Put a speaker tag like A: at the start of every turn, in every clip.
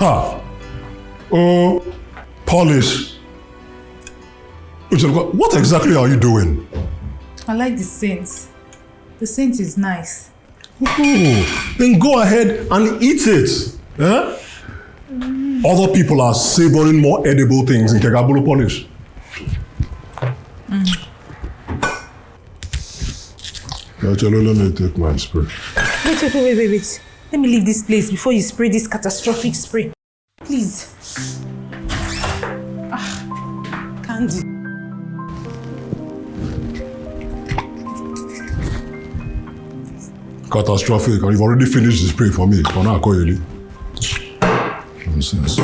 A: Ha! Oh, polish. What exactly are you doing?
B: I like the scent. The scent is nice.
A: Oh, then go ahead and eat it. Eh? Other people are savoring more edible things in Kegabulu polish. Actually, let me take my spray.
B: Wait. Let me leave this place before you spray this catastrophic spray. Please. Candy.
A: Catastrophic, and you've already finished the spray for me. Nonsense.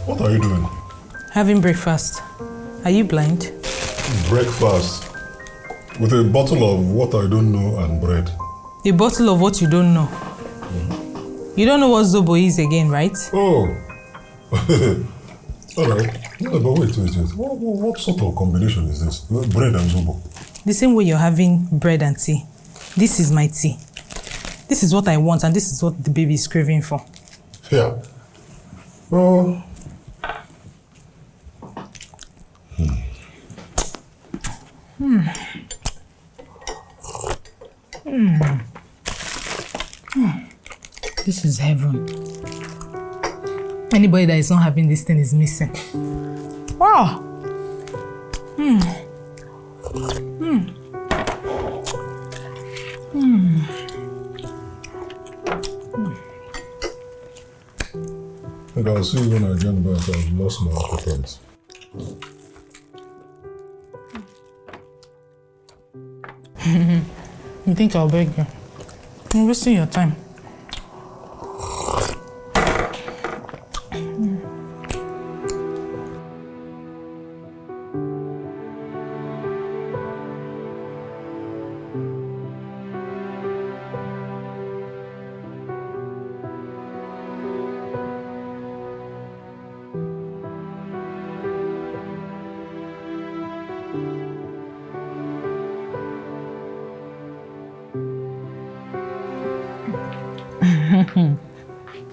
A: What are you doing?
B: Having breakfast. Are you blind?
A: Breakfast. With a bottle of what I don't know and bread.
B: A bottle of what you don't know. You don't know what Zobo is again, right?
A: Oh. Alright. Yeah, but wait. What sort of combination is this? Bread and Zobo?
B: The same way you're having bread and tea. This is my tea. This is what I want and this is what the baby is craving for.
A: Yeah. Oh.
B: This is heaven. Anybody that is not having this thing is missing. Wow.
A: Look, I'll see you when I get back. I've lost my appetite.
B: You think I'll beg you? You're wasting your time.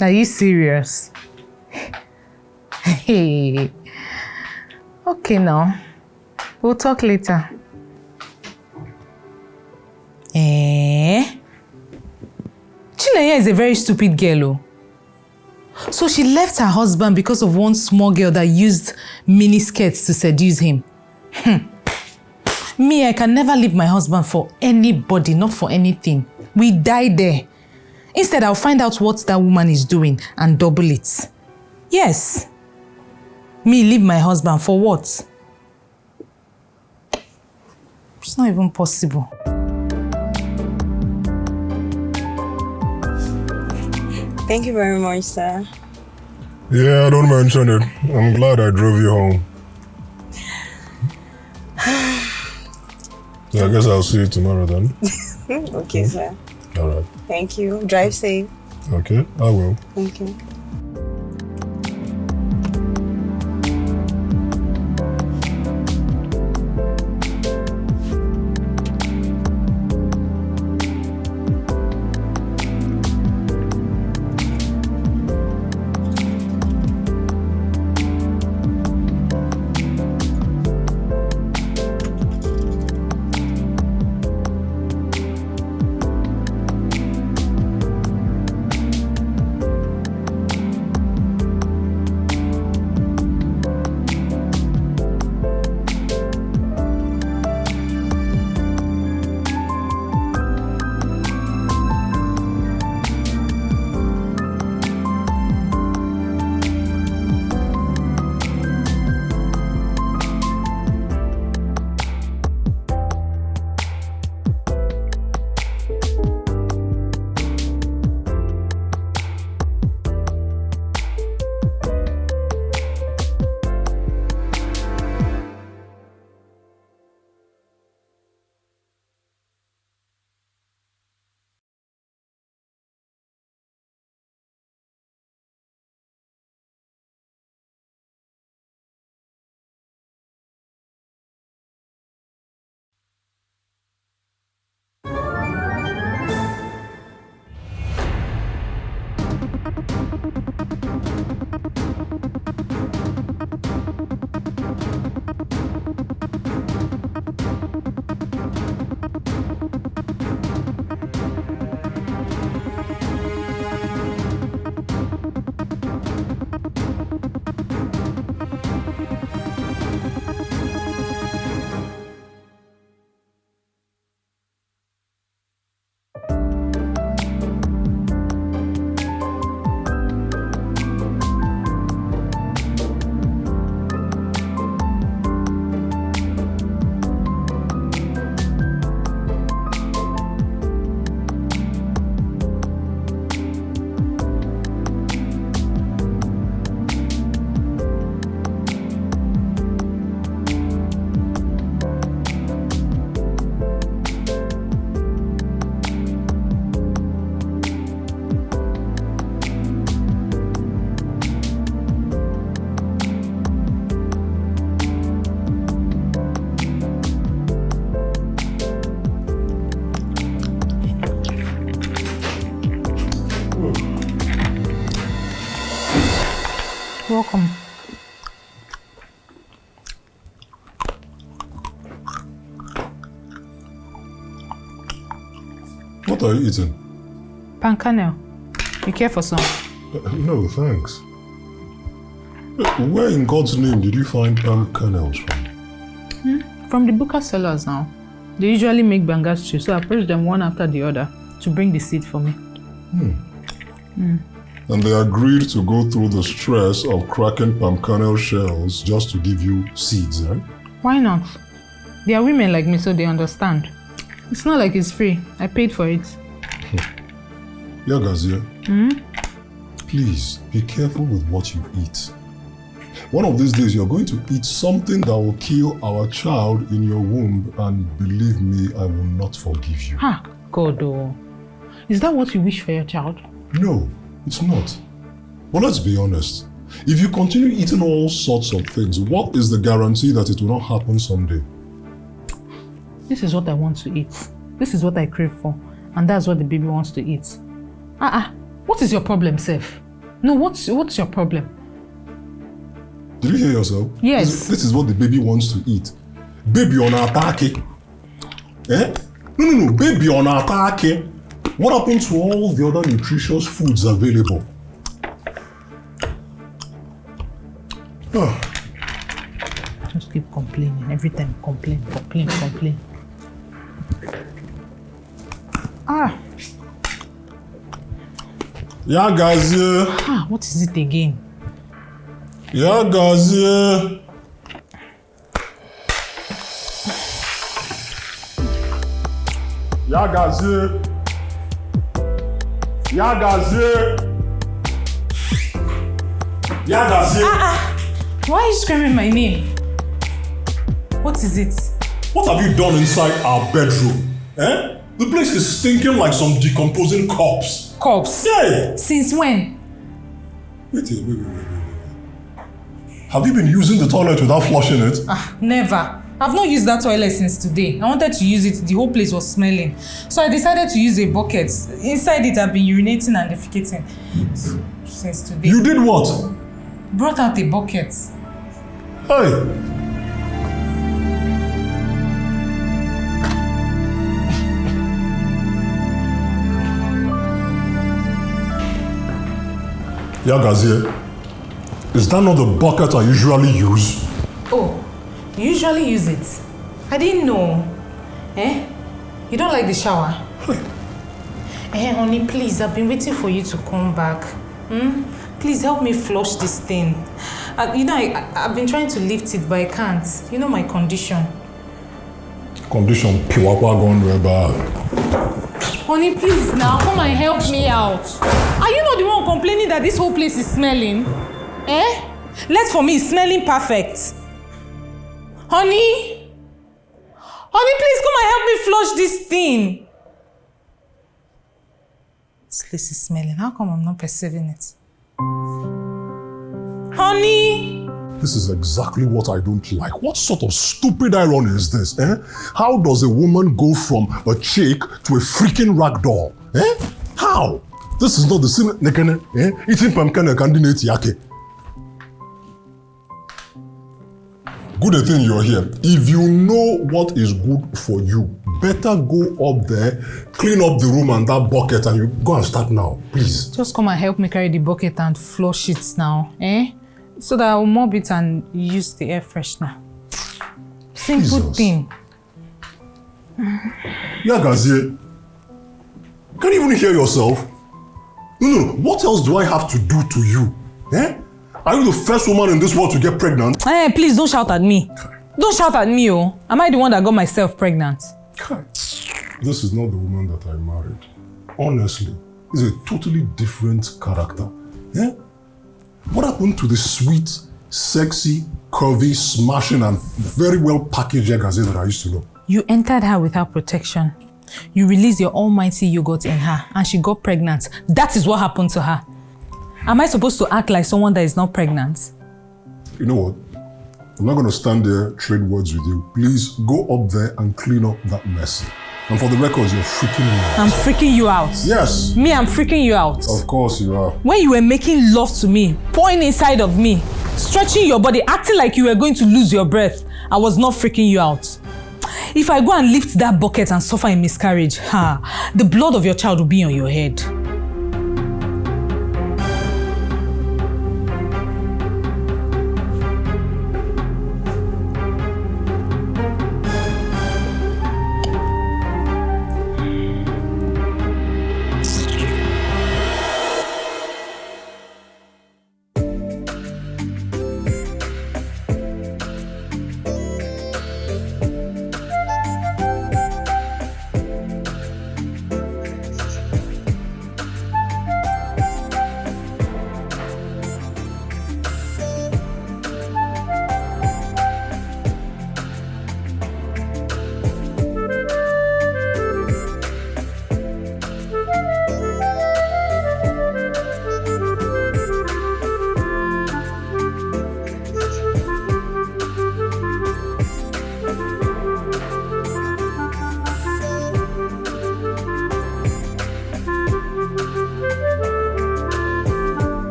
B: Are you serious? Hey. Okay now. We'll talk later. Chinaya is a very stupid girl. Oh. So she left her husband because of one small girl that used mini skirts to seduce him. Me, I can never leave my husband for anybody, not for anything. We die there. Instead, I'll find out what that woman is doing and double it. Yes. Me leave my husband for what? It's not even possible.
C: Thank you very much, sir.
A: Yeah, don't mention it. I'm glad I drove you home. Yeah, I guess I'll see you tomorrow then.
C: Okay, sir.
A: All right.
C: Thank you. Drive safe.
A: Okay, I will.
C: Thank you.
B: Welcome.
A: What are you eating?
B: Pan kernel. You care for some?
A: No, thanks. Where in God's name did you find palm kernels from?
B: From the booker sellers now. They usually make banga stew, so I press them one after the other to bring the seed for me.
A: And they agreed to go through the stress of cracking palm kernel shells just to give you seeds, right?
B: Why not? They are women like me, so they understand. It's not like it's free. I paid for it.
A: Yeah, Gazia. Please be careful with what you eat. One of these days, you're going to eat something that will kill our child in your womb, and believe me, I will not forgive you.
B: Ha! God, oh. Is that what you wish for your child?
A: No, it's not. But let's be honest. If you continue eating all sorts of things, what is the guarantee that it will not happen someday?
B: This is what I want to eat. This is what I crave for. And that's what the baby wants to eat. What is your problem, Seth? No, what's your problem?
A: Did you hear yourself?
B: Yes.
A: This is what the baby wants to eat. Baby on our party. Eh? No. Baby on our party. What happened to all the other nutritious foods available?
B: Just keep complaining. Every time complain.
A: Yeah, guys.
B: What is it again?
A: Yeah, guys. Yeah, guys. Yeah, guys. Yeah, guys.
B: Why are you screaming my name? What is it?
A: What have you done inside our bedroom? Eh? The place is stinking like some decomposing corpse.
B: Corpse?
A: Yeah.
B: Since when?
A: Wait. Have you been using the toilet without flushing it?
B: Never. I've not used that toilet since today. I wanted to use it. The whole place was smelling. So I decided to use a bucket. Inside it, I've been urinating and defecating since today.
A: You did what?
B: Brought out a bucket.
A: Hey. Yeah, Gazier. Is that not the bucket I usually use?
B: Oh, you usually use it? I didn't know. You don't like the shower? Honey, please, I've been waiting for you to come back. Please help me flush this thing. I've been trying to lift it, but I can't. You know my condition.
A: Condition piwapa gone bad.
B: Honey, please now, come and help me out. Are you not the one complaining that this whole place is smelling? Left for me, it's smelling perfect. Honey? Honey, please come and help me flush this thing. This place is smelling. How come I'm not perceiving it? Honey?
A: This is exactly what I don't like. What sort of stupid irony is this? How does a woman go from a chick to a freaking rag doll? How? This is not the same eating pumpkin candidate yake. Good thing you're here. If you know what is good for you, better go up there, clean up the room and that bucket, and you go and start now, please.
B: Just come and help me carry the bucket and flush it now, so that I will mop it and use the air freshener. Simple
A: Jesus.
B: thing.
A: Yeah, Gazier. Can you even hear yourself? No. What else do I have to do to you? Are you the first woman in this world to get pregnant?
B: Please don't shout at me. Don't shout at me, oh. Am I the one that got myself pregnant?
A: This is not the woman that I married. Honestly, it's a totally different character. What happened to the sweet, sexy, curvy, smashing, and very well packaged Gazier that I used to know?
B: You entered her without protection. You released your almighty yogurt in her and she got pregnant. That is what happened to her. Am I supposed to act like someone that is not pregnant?
A: You know what? I'm not going to stand there, trade words with you. Please go up there and clean up that mess. And for the records, you're freaking me out.
B: I'm freaking you out.
A: Yes.
B: Me, I'm freaking you out.
A: Of course you are.
B: When you were making love to me, pouring inside of me, stretching your body, acting like you were going to lose your breath, I was not freaking you out. If I go and lift that bucket and suffer a miscarriage, the blood of your child will be on your head.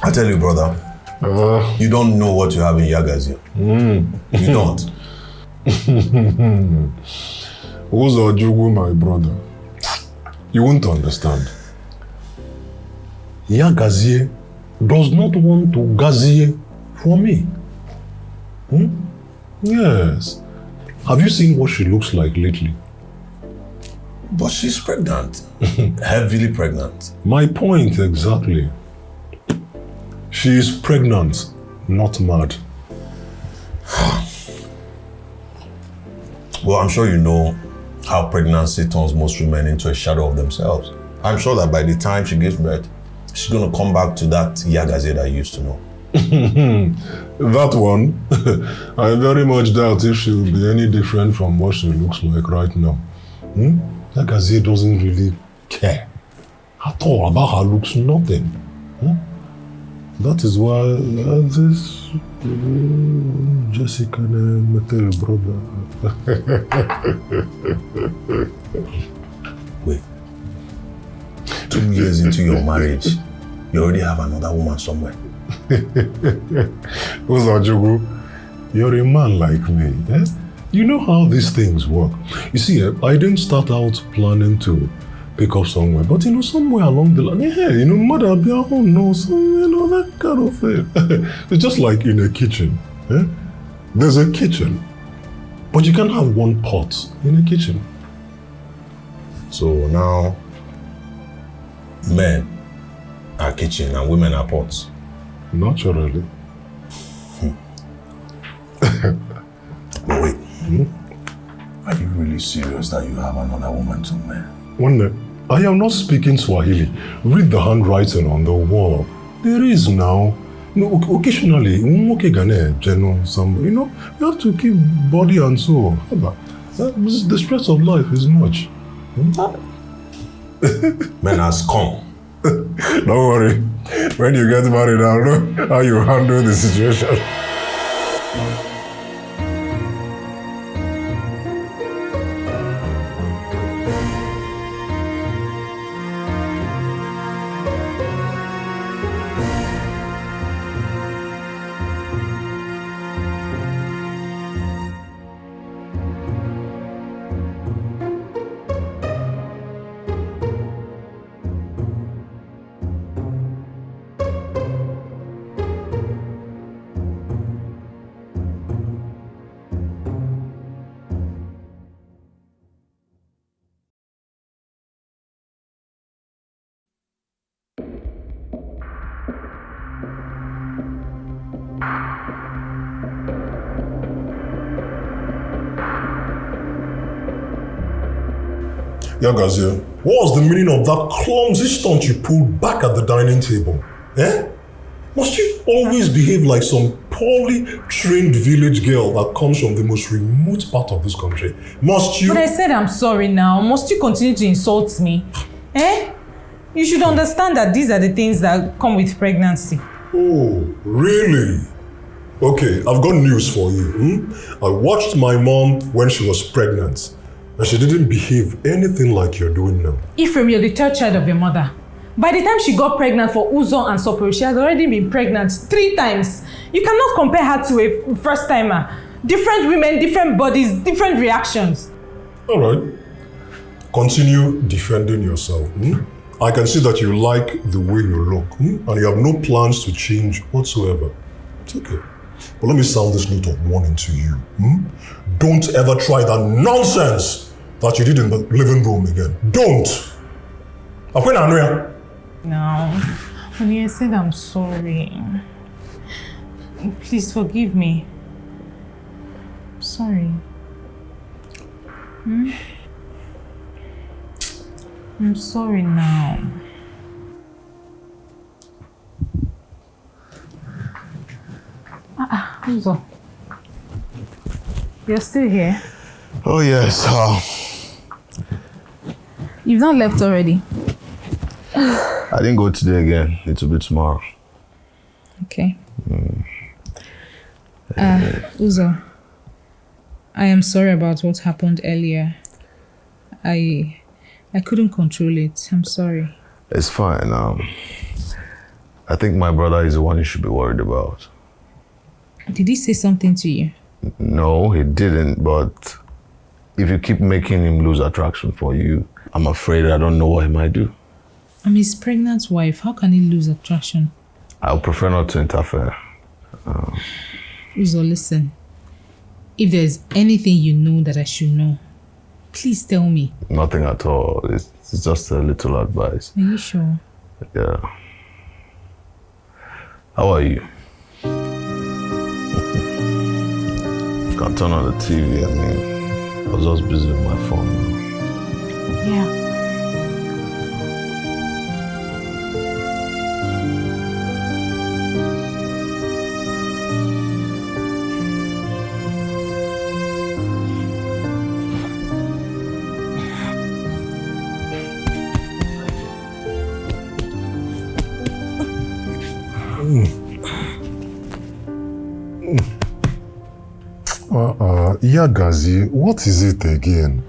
D: I tell you, brother, you don't know what you have in Yagazi. You don't.
A: Who's Ojugu, my brother? You won't understand. Yagazie does not want to gazie for me. Yes. Have you seen what she looks like lately?
D: But she's pregnant. Heavily pregnant.
A: My point exactly. She is pregnant, not mad.
D: Well, I'm sure you know how pregnancy turns most women into a shadow of themselves. I'm sure that by the time she gives birth, she's going to come back to that Yagazie that you used to know.
A: That one, I very much doubt if she will be any different from what she looks like right now. Yagazie doesn't really care at all about her looks, nothing. That is why this Jessica met her brother.
D: Wait. 2 years into your marriage, you already have another woman somewhere.
A: Who's Ojugu? You're a man like me. You know how these things work. You see, I didn't start out planning to pick up somewhere, but somewhere along the line, mother be at home, that kind of thing. It's just like in a kitchen. There's a kitchen, but you can't have one pot in a kitchen.
D: So now, men are kitchen and women are pots.
A: Naturally.
D: But wait, are you really serious that you have another woman somewhere?
A: I am not speaking Swahili. Read the handwriting on the wall. There is now. Occasionally, you have to keep body and soul. The stress of life is much.
D: Men has come.
A: Don't worry. When you get married, I'll know how you handle the situation. Yagazie, what was the meaning of that clumsy stunt you pulled back at the dining table? Must you always behave like some poorly trained village girl that comes from the most remote part of this country? Must you?
B: But I said I'm sorry now. Must you continue to insult me? Eh? You should understand that these are the things that come with pregnancy.
A: Oh, really? Okay, I've got news for you. I watched my mom when she was pregnant, and she didn't behave anything like you're doing now.
B: Ephraim, you're the third child of your mother. By the time she got pregnant for Uzo and Sopro, she had already been pregnant 3 times. You cannot compare her to a first-timer. Different women, different bodies, different reactions.
A: All right. Continue defending yourself. I can see that you like the way you look, and you have no plans to change whatsoever. It's okay. But let me sound this note of warning to you. Don't ever try that nonsense that you did in the living room again. Don't!
B: No. Honey, I said I'm sorry. Please forgive me. Sorry. I'm sorry now. Uzo. You're still here?
D: Oh, yes.
B: You've not left already?
D: I didn't go today again. It will be tomorrow.
B: Okay. Uzo, I am sorry about what happened earlier. I couldn't control it. I'm sorry.
D: It's fine. I think my brother is the one you should be worried about.
B: Did he say something to you?
D: No, he didn't, but if you keep making him lose attraction for you, I'm afraid I don't know what he might do.
B: I'm his pregnant wife. How can he lose attraction?
D: I'll prefer not to interfere.
B: Uzo, listen. If there's anything you know that I should know, please tell me.
D: Nothing at all. It's just a little advice.
B: Are you sure?
D: Yeah. How are you? Can't turn on the TV. I mean, I was just busy with my phone.
B: Yeah.
A: Yagazi, what is it again?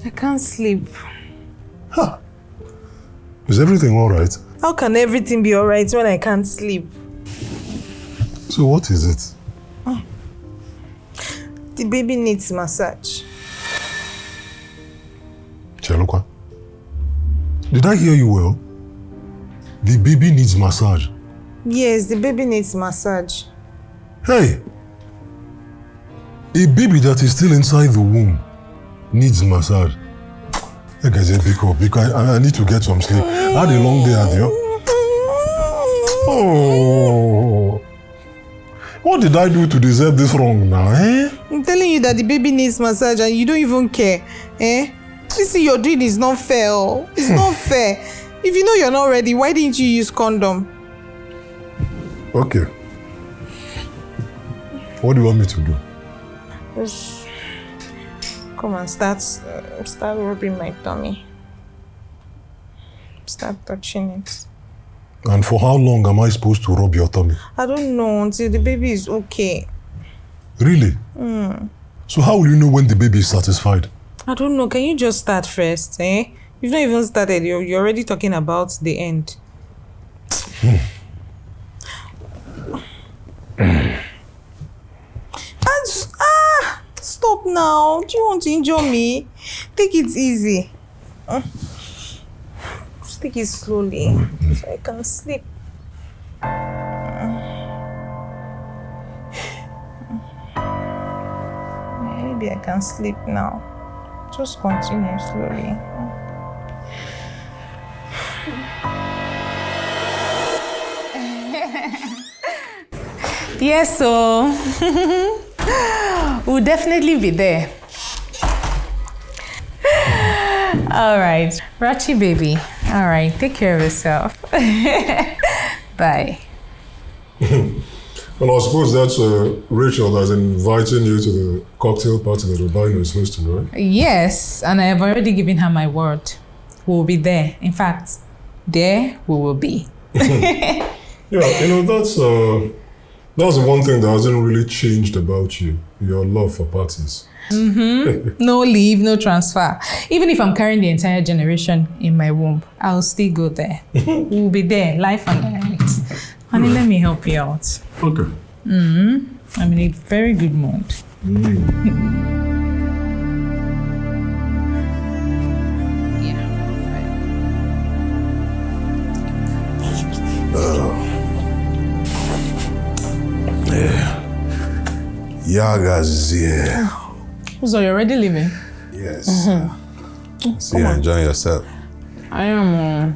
C: I can't sleep.
A: Huh. Is everything all right?
C: How can everything be all right when I can't sleep?
A: So what is it?
C: The baby needs massage.
A: Chelukwa, did I hear you well? The baby needs massage.
C: Yes, the baby needs massage.
A: Hey! A baby that is still inside the womb needs massage. Hey guys, pick up because I need to get some sleep. I had a long day, Adio. Oh, what did I do to deserve this wrong now, eh?
C: I'm telling you that the baby needs massage and you don't even care, eh? Listen, your dream is not fair. It's not fair. If you know you're not ready, why didn't you use condom?
A: Okay. What do you want me to do?
C: Just come and start rubbing my tummy. Start touching it.
A: And for how long am I supposed to rub your tummy?
C: I don't know until the baby is okay.
A: Really? So how will you know when the baby is satisfied?
C: I don't know. Can you just start first, eh? You've not even started. You're already talking about the end. Stop now. Do you want to injure me? Take it easy. Just take it slowly so I can sleep. Maybe I can sleep now. Just continue slowly.
B: Yes, so we'll definitely be there. All right, Rachi baby. All right, take care of yourself. Bye.
A: Well, I suppose that's Rachel that's inviting you to the cocktail party that Obino is hosting, right?
B: Yes, and I have already given her my word. We'll be there. In fact, there we will be.
A: Yeah, that's the one thing that hasn't really changed about you, your love for parties.
B: No leave, no transfer. Even if I'm carrying the entire generation in my womb, I'll still go there. We'll be there, life and direct. Honey, let me help you out.
A: Okay.
B: I'm in a very good mood.
D: Yaga's here.
B: So you're already leaving?
D: Yes. So you're enjoying yourself?
B: I am.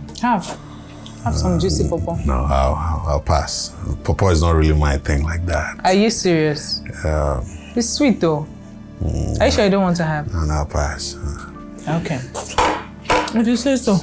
B: Have some juicy popo.
D: No, I'll pass. Pawpaw is not really my thing like that.
B: Are you serious? It's sweet though. Are you sure you don't want to have?
D: And I'll pass.
B: Okay. If you say so.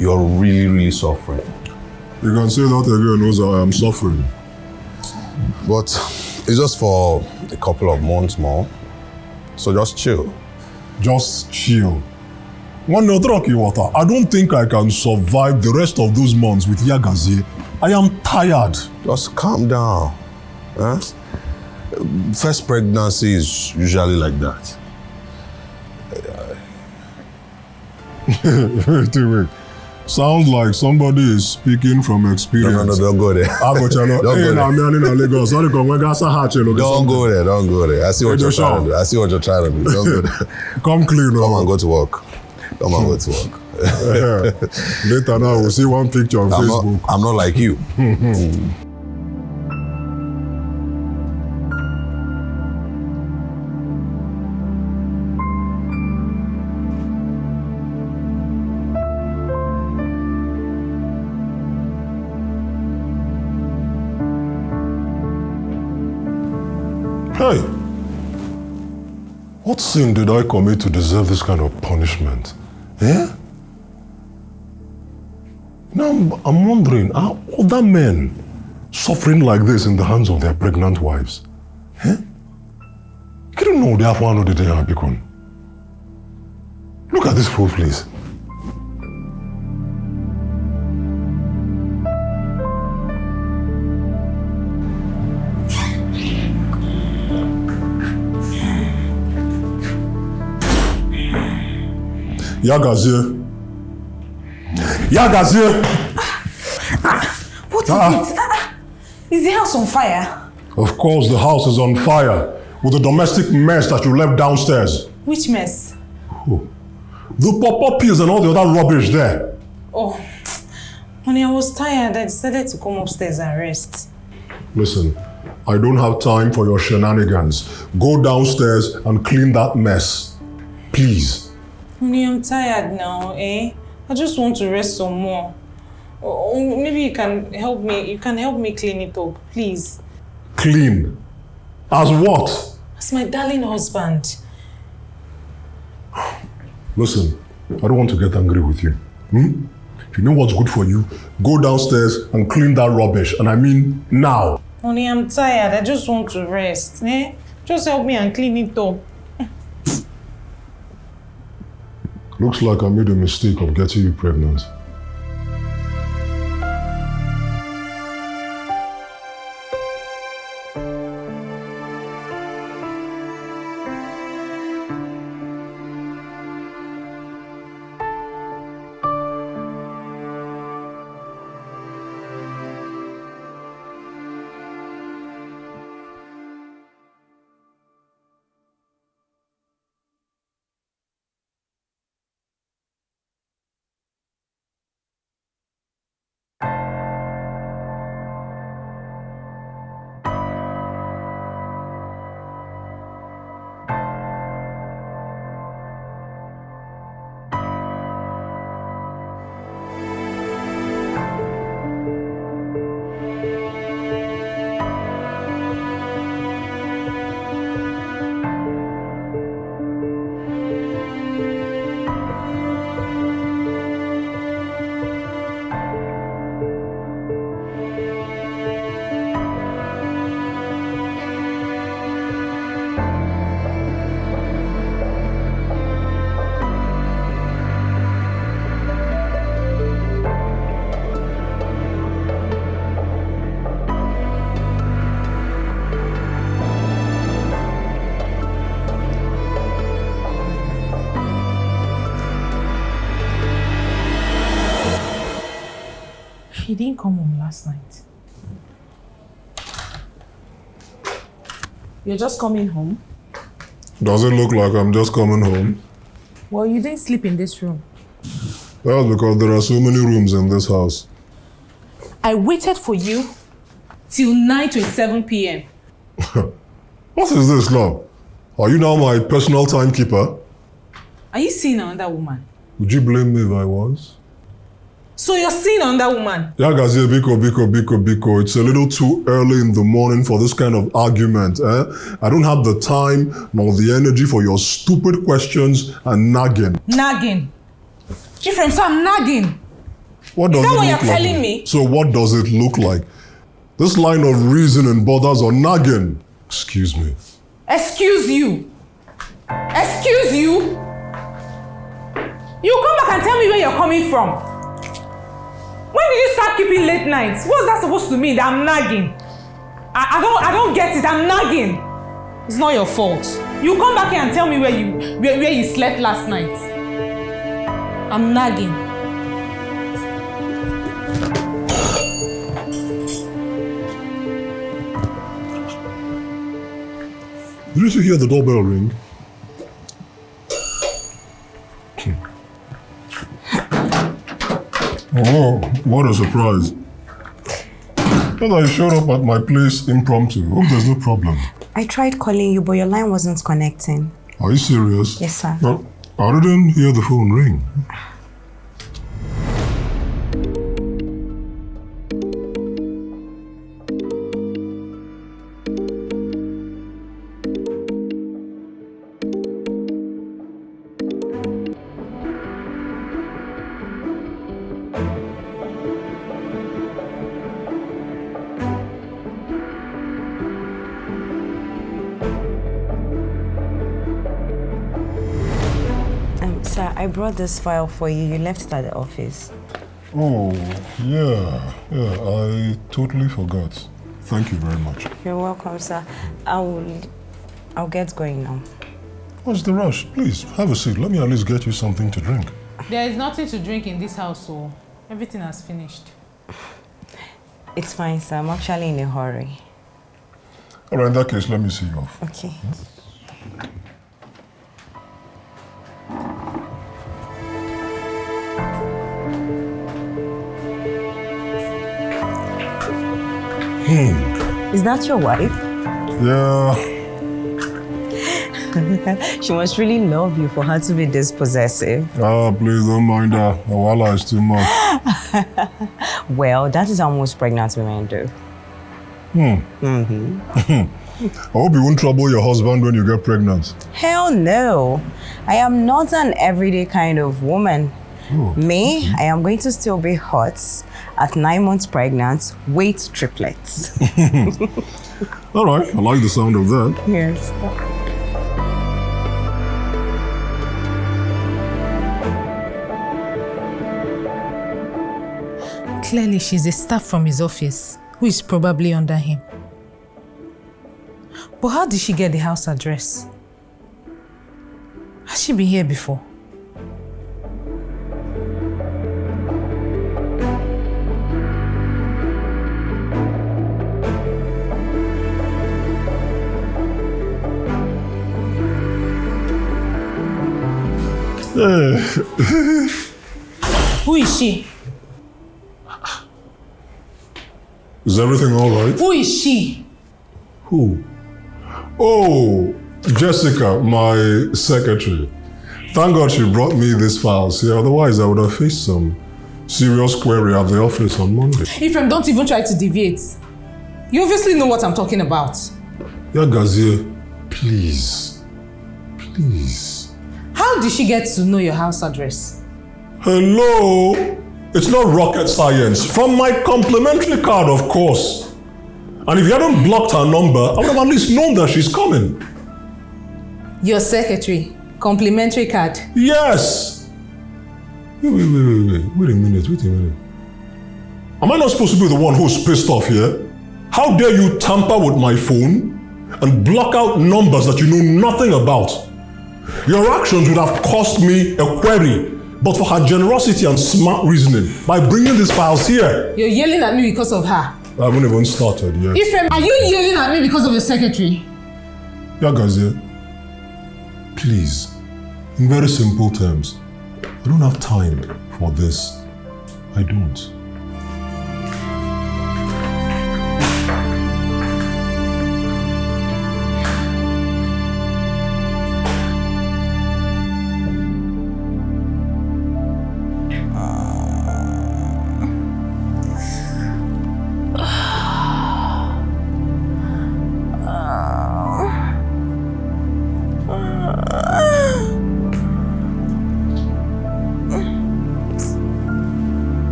D: You're really, really suffering.
A: You can say that again, knows I am suffering.
D: But it's just for a couple of months more. So just chill.
A: Just chill. One rocky water. I don't think I can survive the rest of those months with Yagazie. I am tired.
D: Just calm down. Huh? First pregnancy is usually like that.
A: Wait. Sounds like somebody is speaking from experience.
D: No, don't go there. Don't go there. Don't go there. I see what you're trying to do. Don't go there.
A: Come clean.
D: Come and go to work.
A: Later now, we'll see one picture on Facebook.
D: I'm not like you.
A: Hey, what sin did I commit to deserve this kind of punishment? Eh? Now I'm wondering, are other men suffering like this in the hands of their pregnant wives? Eh? You don't know they have one of the day Abikon. Look at this poor place. Yagazie.
B: What is it? Is the house on fire?
A: Of course, the house is on fire with the domestic mess that you left downstairs.
B: Which mess?
A: The pop-up pills and all the other rubbish there.
B: Oh, honey, I was tired. I decided to come upstairs and rest.
A: Listen, I don't have time for your shenanigans. Go downstairs and clean that mess. Please.
B: Honey, I'm tired now, eh? I just want to rest some more. Oh, maybe you can help me. You can help me clean it up, please.
A: Clean? As what?
B: As my darling husband.
A: Listen, I don't want to get angry with you. If you know what's good for you, go downstairs and clean that rubbish. And I mean now.
B: Honey, I'm tired. I just want to rest, eh? Just help me and clean it up.
A: Looks like I made a mistake of getting you pregnant.
B: He didn't come home last night. You're just coming home?
A: Does it look like I'm just coming home?
B: Well, you didn't sleep in this room.
A: That's because there are so many rooms in this house.
B: I waited for you till 9:27 p.m.
A: What is this now? Are you now my personal timekeeper?
B: Are you seeing another woman?
A: Would you blame me if I was?
B: So you're seeing another woman?
A: Yagazie, biko. It's a little too early in the morning for this kind of argument, eh? I don't have the time nor the energy for your stupid questions and nagging.
B: Nagging? Ephraim, so I'm nagging.
A: What does
B: Is that
A: it
B: what
A: look
B: you're
A: like?
B: telling me?
A: So what does it look like? This line of reasoning borders on nagging. Excuse me.
B: Excuse you? Excuse you? You come back and tell me where you're coming from. When did you start keeping late nights? What's that supposed to mean? That I'm nagging? I don't get it. I'm nagging. It's not your fault. You come back here and tell me where you slept last night. I'm nagging.
A: Didn't you hear the doorbell ring? Oh, what a surprise. But I showed up at my place impromptu. Hope there's no problem.
E: I tried calling you, but your line wasn't connecting.
A: Are you serious?
E: Yes, sir.
A: Well, I didn't hear the phone ring.
E: Sir, I brought this file for you. You left it at the office.
A: Oh, yeah, I totally forgot. Thank you very much.
E: You're welcome, sir. I'll get going now.
A: What's the rush? Please, have a seat. Let me at least get you something to drink.
B: There is nothing to drink in this house, so everything has finished.
E: It's fine, sir. I'm actually in a hurry.
A: All right, in that case, let me see you off.
E: Okay. Is that your wife?
A: Yeah.
E: She must really love you for her to be this possessive.
A: Ah, please don't mind her. The wala is too much.
E: Well, that is how most pregnant women do.
A: I hope you won't trouble your husband when you get pregnant.
E: Hell no. I am not an everyday kind of woman.
A: Oh,
E: Me, I am going to still be hot at 9 months pregnant, weight triplets.
A: All right, I like the sound of that.
E: Yes.
B: Clearly, she's a staff from his office, who is probably under him. But how did she get the house address? Has she been here before? Who is she?
A: Is everything all right?
B: Who is she?
A: Who? Oh, Jessica, my secretary. Thank God she brought me these files here. Otherwise, I would have faced some serious query at the office on Monday.
B: Ephraim, don't even try to deviate. You obviously know what I'm talking about.
A: Yagazie, please. Please.
B: How did she get to know your house address?
A: Hello? It's not rocket science. From my complimentary card, of course. And if you hadn't blocked her number, I would have at least known that she's coming.
B: Your secretary. Complimentary card.
A: Yes! Wait a minute. Am I not supposed to be the one who's pissed off here? How dare you tamper with my phone and block out numbers that you know nothing about? Your actions would have cost me a query but for her generosity and smart reasoning by bringing these files here.
B: You're yelling at me because of her.
A: I haven't even started yet.
B: Ifem, are you yelling at me because of your secretary?
A: Yagazie, please, in very simple terms, I don't have time for this. I don't.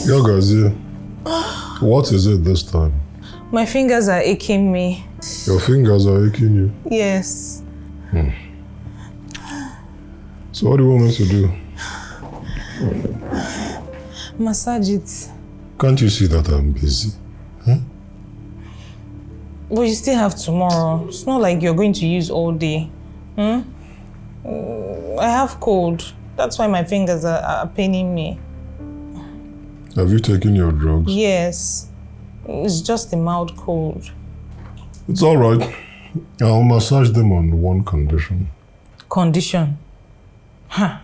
A: Yagazie, what is it this time?
C: My fingers are aching me.
A: Your fingers are aching you?
C: Yes.
A: So what do you want me to do?
C: Massage it.
A: Can't you see that I'm busy?
C: But you still have tomorrow. It's not like you're going to use all day. I have cold. That's why my fingers are paining me.
A: Have you taken your drugs?
C: Yes. It's just a mild cold.
A: It's all right. I'll massage them on one condition.
C: Condition? Huh.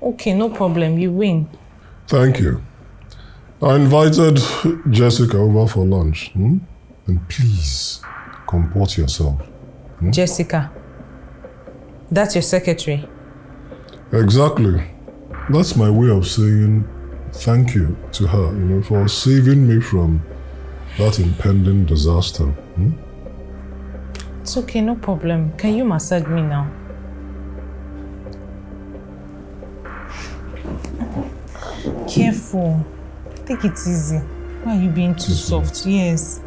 C: Okay, no problem. You win.
A: Thank you. I invited Jessica over for lunch. And please, comport yourself.
C: Jessica. That's your secretary?
A: Exactly. That's my way of saying thank you to her, for saving me from that impending disaster.
C: It's okay, no problem. Can you massage me now? Careful. Take it easy. Why are you being too soft? Yes.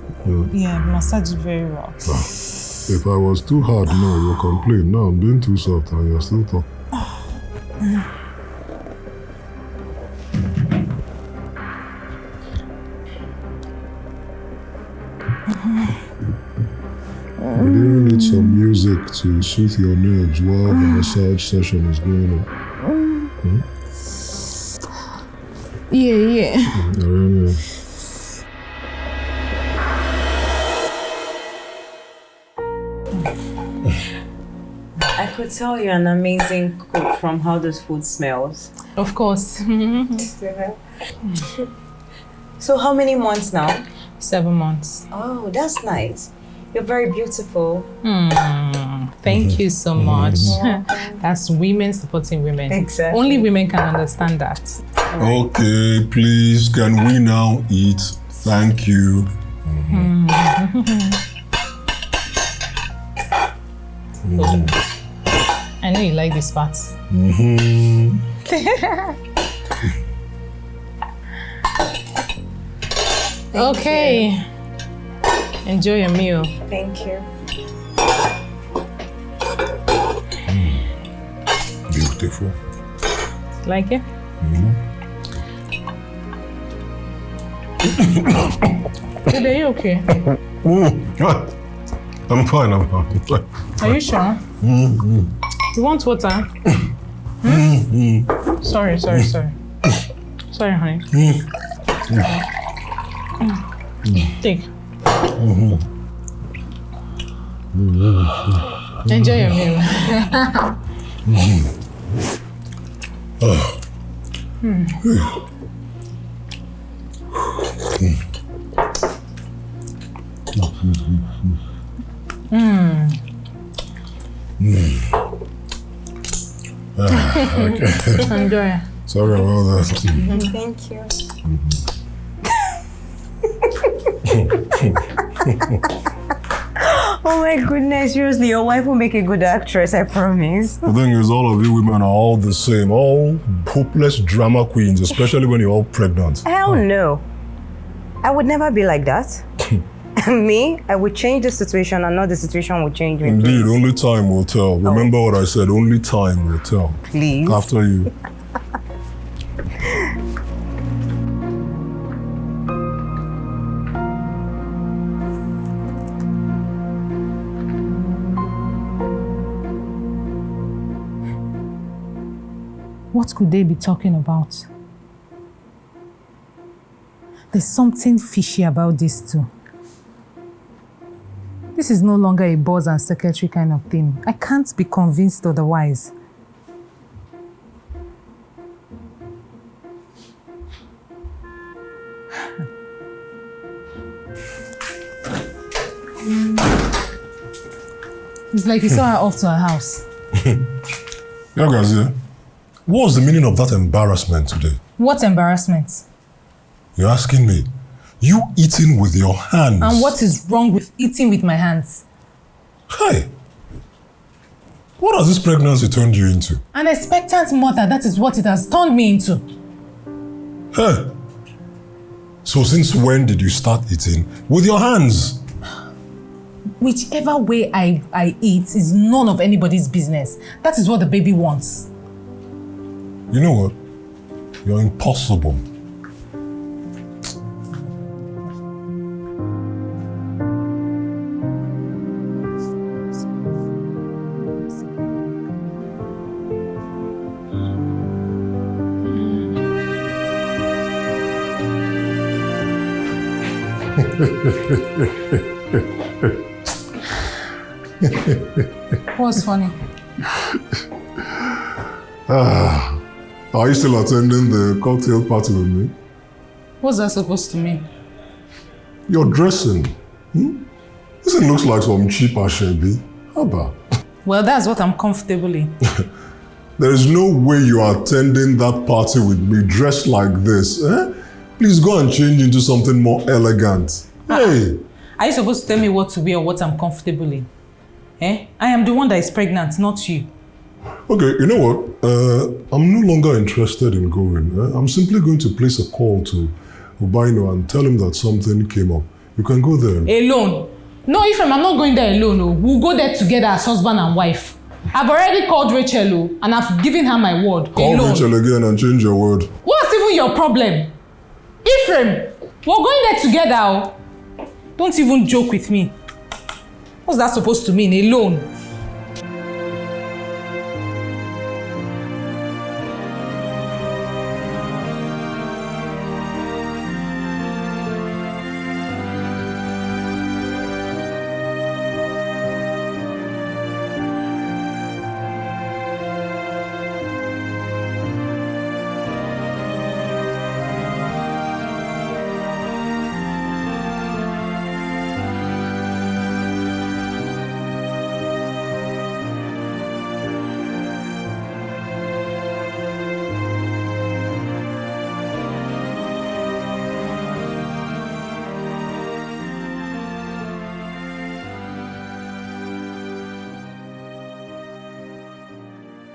C: Yeah, massage it very well.
A: If I was too hard, no, you'll complain. Now I'm being too soft and you're still talking. We really need some music to soothe your nerves while the massage session is going on.
C: Yeah.
E: I could tell you're an amazing cook from how this food smells.
C: Of course.
E: So how many months now?
C: 7 months.
E: Oh, that's nice. You're very beautiful.
C: Thank you so much. That's women supporting women.
E: Exactly.
C: Only women can understand that.
A: Okay, please, can we now eat? Thank you.
C: I know you like these parts. Okay. Enjoy your meal.
E: Thank you.
A: Beautiful.
C: Like it? Are you okay?
A: I'm fine.
C: Are you sure? You want water? Sorry. Sorry, honey. Take. Enjoy your meal.
A: Okay.
C: Enjoy.
A: Sorry about that.
E: Thank you. Oh my goodness, seriously, your wife will make a good actress, I promise.
A: The thing is, all of you women are all the same, all hopeless drama queens, especially when you're all pregnant.
E: Hell no. I would never be like that. Me, I would change the situation and not the situation would change me.
A: Indeed,
E: please.
A: only time will tell. Remember what I said, only time will tell.
E: Please.
A: After you.
B: What could they be talking about? There's something fishy about this too. This is no longer a boss and secretary kind of thing. I can't be convinced otherwise. It's like you saw her off to her house.
A: Yeah, guys, yeah. What was the meaning of that embarrassment today?
B: What embarrassment?
A: You're asking me. You eating with your hands.
B: And what is wrong with eating with my hands?
A: Hi. What has this pregnancy turned you into?
B: An expectant mother, that is what it has turned me into.
A: Hey. So since when did you start eating with your hands?
B: Whichever way I eat is none of anybody's business. That is what the baby wants.
A: You know what? You're impossible.
B: What's funny?
A: Are you still attending the cocktail party with me?
B: What's that supposed to mean?
A: You're dressing. This looks like some cheap Ashebi. How about?
B: Well, that's what I'm comfortable in.
A: There is no way you are attending that party with me dressed like this. Please go and change into something more elegant. Hey!
B: Are you supposed to tell me what to wear or what I'm comfortable in? I am the one that is pregnant, not you.
A: Okay, you know what? I'm no longer interested in going. I'm simply going to place a call to Ubino and tell him that something came up. You can go there.
B: Alone? No, Ephraim, I'm not going there alone. No. We'll go there together as husband and wife. I've already called Rachel and I've given her my word.
A: Call
B: alone.
A: Rachel again and change your word.
B: What's even your problem? Ephraim, we're going there together. Don't even joke with me. What's that supposed to mean? Alone?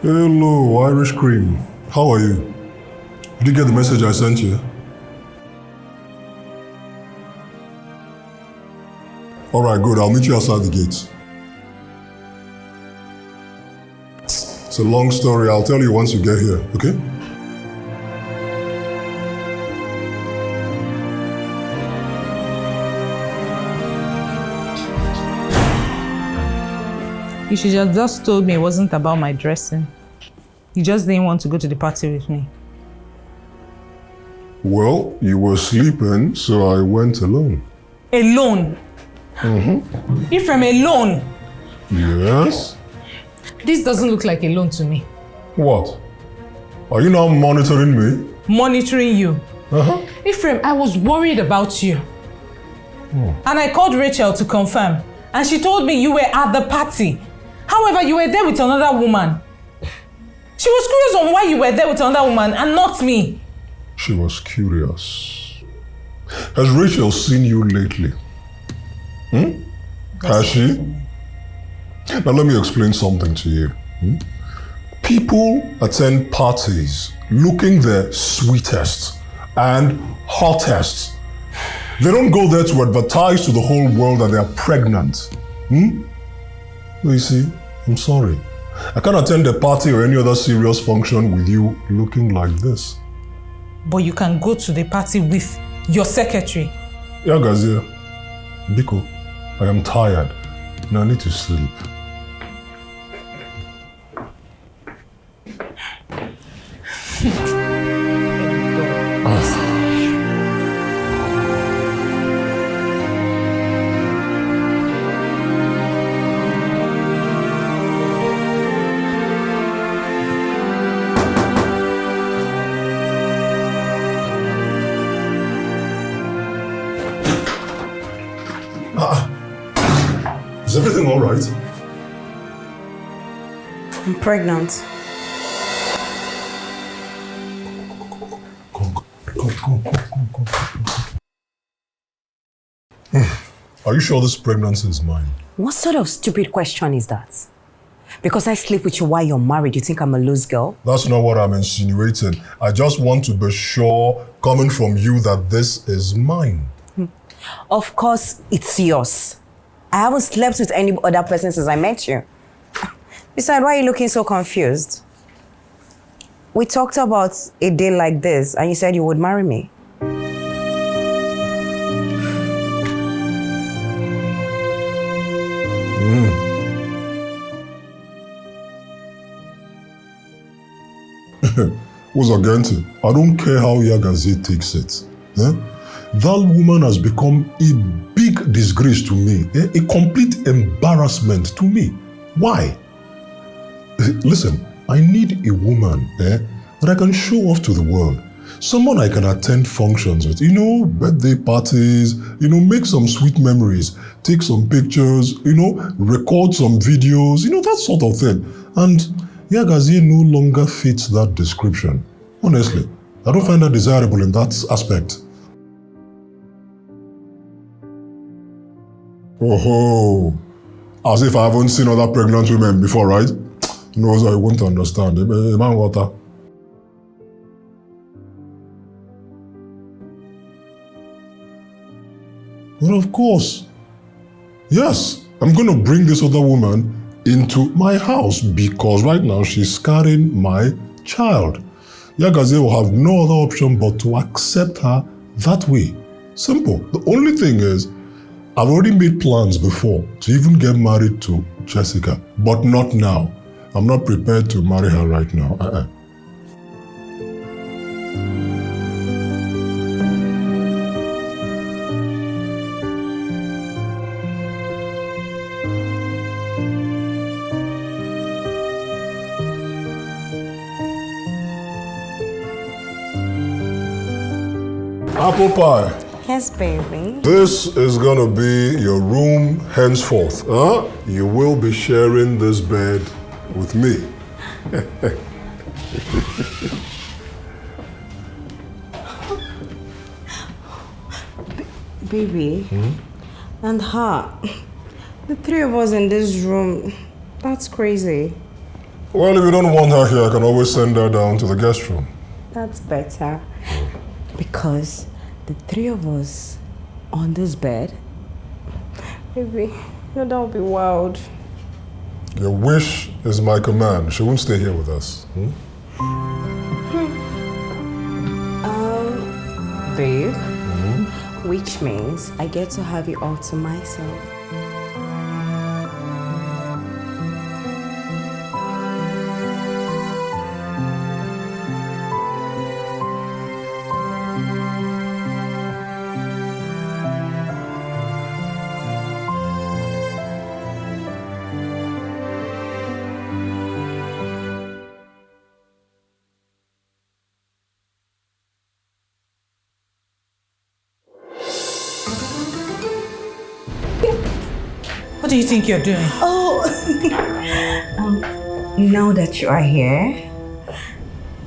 A: Hello, Irish Cream. How are you? Did you get the message I sent you? Alright, good. I'll meet you outside the gate. It's a long story. I'll tell you once you get here, okay?
B: You should have just told me it wasn't about my dressing. You just didn't want to go to the party with me.
A: Well, you were sleeping, so I went alone.
B: Alone? Ephraim, alone?
A: Yes?
B: This doesn't look like alone to me.
A: What? Are you now monitoring me?
B: Monitoring you? Ephraim, I was worried about you. And I called Rachel to confirm. And she told me you were at the party. However, you were there with another woman. She was curious on why you were there with another woman and not me.
A: She was curious. Has Rachel seen you lately? Has she? Now let me explain something to you. People attend parties looking their sweetest and hottest. They don't go there to advertise to the whole world that they are pregnant. Well, you see, I'm sorry. I can't attend a party or any other serious function with you looking like this.
B: But you can go to the party with your secretary.
A: Yeah, Gazia. Biko, I am tired. Now I need to sleep. Is everything all right?
E: I'm pregnant.
A: Come. Are you sure this pregnancy is mine?
E: What sort of stupid question is that? Because I sleep with you while you're married, you think I'm a loose girl?
A: That's not what I'm insinuating. I just want to be sure, coming from you, that this is mine.
E: Of course, it's yours. I haven't slept with any other person since I met you. Besides, why are you looking so confused? We talked about a day like this, and you said you would marry me.
A: Uzagente, I don't care how Yagazi takes it. That woman has become a big disgrace to me, a complete embarrassment to me. Why? Listen, I need a woman that I can show off to the world. Someone I can attend functions with, birthday parties, make some sweet memories, take some pictures, record some videos, that sort of thing. And Yagazi no longer fits that description. Honestly, I don't find that desirable in that aspect. Oh, as if I haven't seen other pregnant women before, right? No, so I won't understand. Man, water. Well, of course. Yes, I'm going to bring this other woman into my house because right now she's carrying my child. Yagaze will have no other option but to accept her that way. Simple. The only thing is, I've already made plans before to even get married to Jessica, but not now. I'm not prepared to marry her right now. Apple pie.
E: Yes, baby.
A: This is gonna be your room henceforth. You will be sharing this bed with me.
E: Baby, and her, the three of us in this room, that's crazy.
A: Well, if you don't want her here, I can always send her down to the guest room.
E: That's better. Because the three of us on this bed, baby, that would be wild.
A: Your wish is my command. She won't stay here with us.
E: Babe, which means I get to have you all to myself.
B: What do you think you're doing?
E: Oh, now that you are here,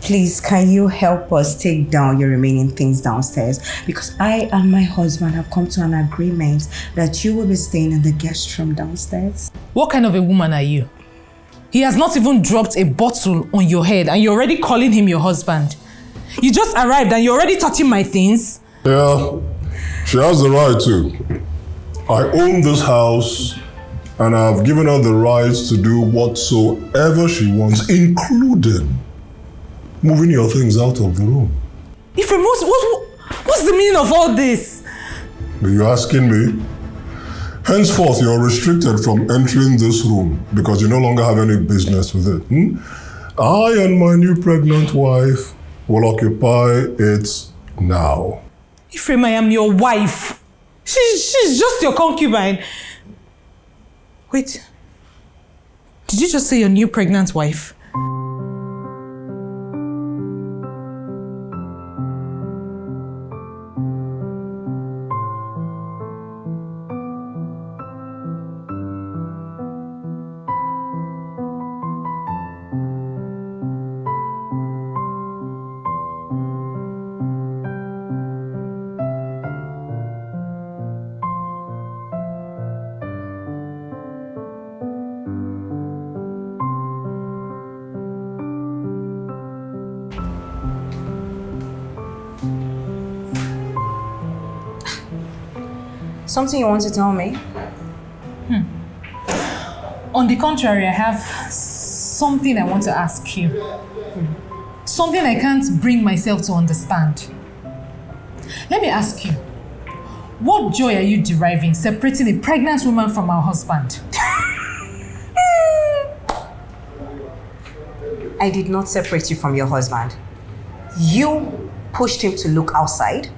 E: please can you help us take down your remaining things downstairs? Because I and my husband have come to an agreement that you will be staying in the guest room downstairs.
B: What kind of a woman are you? He has not even dropped a bottle on your head and you're already calling him your husband. You just arrived and you're already touching my things?
A: Yeah, She has the right to. I own this house and I've given her the right to do whatsoever she wants, including moving your things out of the room.
B: Ephraim, what's the meaning of all this?
A: Are you asking me? Henceforth, you're restricted from entering this room because you no longer have any business with it. I and my new pregnant wife will occupy it now.
B: Ephraim, I am your wife. She's just your concubine. Wait. Did you just say your new pregnant wife?
E: Something you want to tell me?
B: On the contrary, I have something I want to ask you. Something I can't bring myself to understand. Let me ask you, what joy are you deriving separating a pregnant woman from her husband?
E: I did not separate you from your husband. You pushed him to look outside,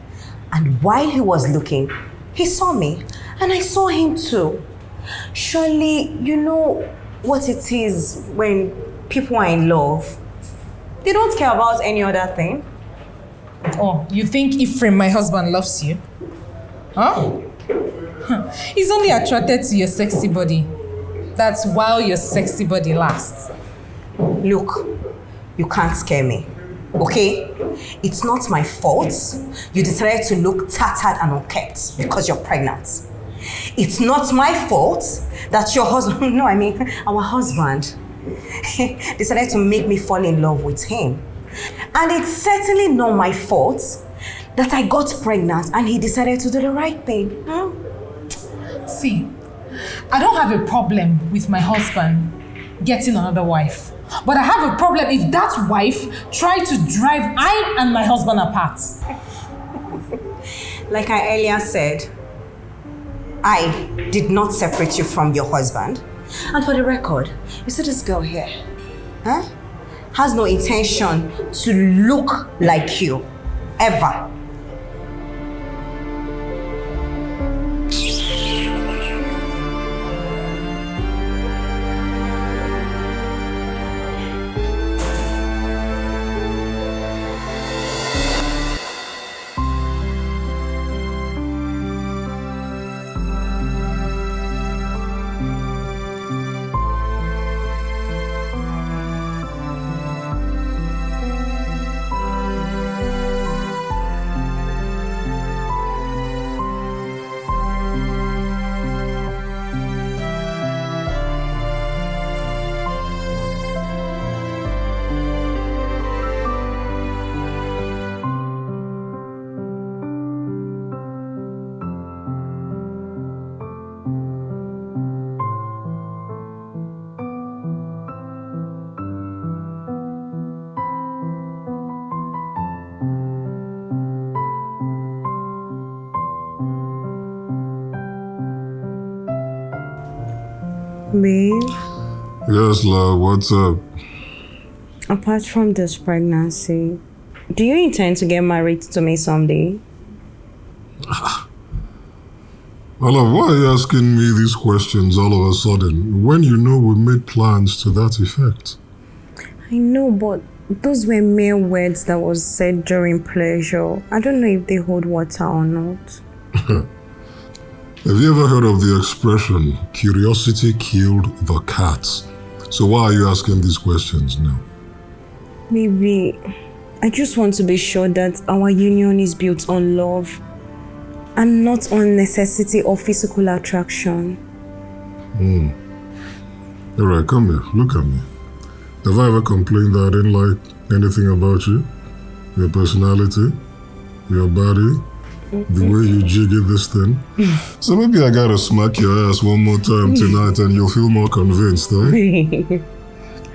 E: and while he was looking, he saw me, and I saw him too. Surely you know what it is when people are in love. They don't care about any other thing.
B: Oh, you think Ephraim, my husband, loves you? Huh? He's only attracted to your sexy body. That's while your sexy body lasts.
E: Look, you can't scare me, okay? It's not my fault you decided to look tattered and unkempt because you're pregnant. It's not my fault that your husband, our husband, decided to make me fall in love with him. And it's certainly not my fault that I got pregnant and he decided to do the right thing.
B: See, I don't have a problem with my husband getting another wife. But I have a problem if that wife tried to drive I and my husband apart.
E: Like I earlier said, I did not separate you from your husband. And for the record, you see this girl here, has no intention to look like you, ever. Babe?
A: Yes, love, what's up?
E: Apart from this pregnancy, do you intend to get married to me someday?
A: Love, why are you asking me these questions all of a sudden when you know we made plans to that effect?
E: I know, but those were mere words that was said during pleasure. I don't know if they hold water or not.
A: Have you ever heard of the expression, curiosity killed the cat? So why are you asking these questions now?
E: Maybe I just want to be sure that our union is built on love and not on necessity or physical attraction.
A: All right, come here, look at me. Have I ever complained that I didn't like anything about you? Your personality? Your body? The way you jiggle this thing. So maybe I gotta smack your ass one more time tonight and you'll feel more convinced, eh?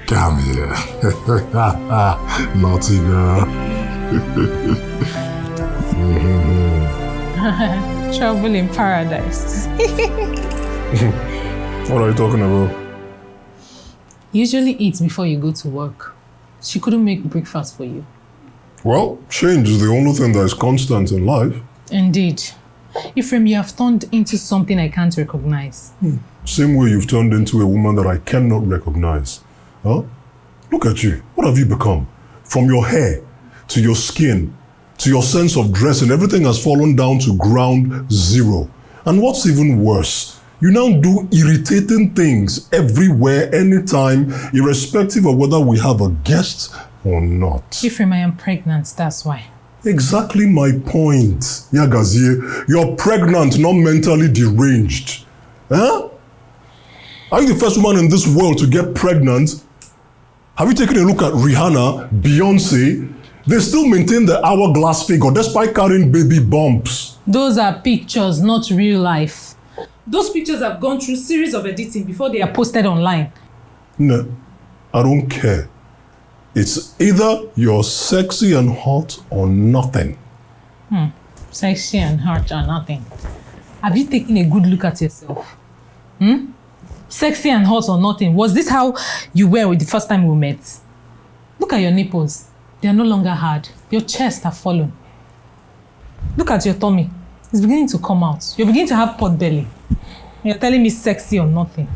A: Come here. Naughty girl.
B: Trouble in paradise.
A: What are you talking about?
B: Usually eat before you go to work. She couldn't make breakfast for you.
A: Well, change is the only thing that is constant in life.
B: Indeed. Ephraim, you have turned into something I can't recognize.
A: Same way you've turned into a woman that I cannot recognize. Huh? Look at you. What have you become? From your hair, to your skin, to your sense of dressing, everything has fallen down to ground zero. And what's even worse, you now do irritating things everywhere, anytime, irrespective of whether we have a guest or not.
B: Ephraim, I am pregnant, that's why.
A: Exactly my point, Yagazie. You're pregnant, not mentally deranged. Huh? Are you the first woman in this world to get pregnant? Have you taken a look at Rihanna, Beyonce? They still maintain the hourglass figure despite carrying baby bumps.
B: Those are pictures, not real life. Those pictures have gone through series of editing before they are posted online.
A: No, I don't care. It's either you're sexy and hot or nothing.
B: Sexy and hot or nothing. Have you taken a good look at yourself? Sexy and hot or nothing. Was this how you were the first time we met? Look at your nipples. They are no longer hard. Your chest have fallen. Look at your tummy. It's beginning to come out. You're beginning to have pot belly. You're telling me sexy or nothing.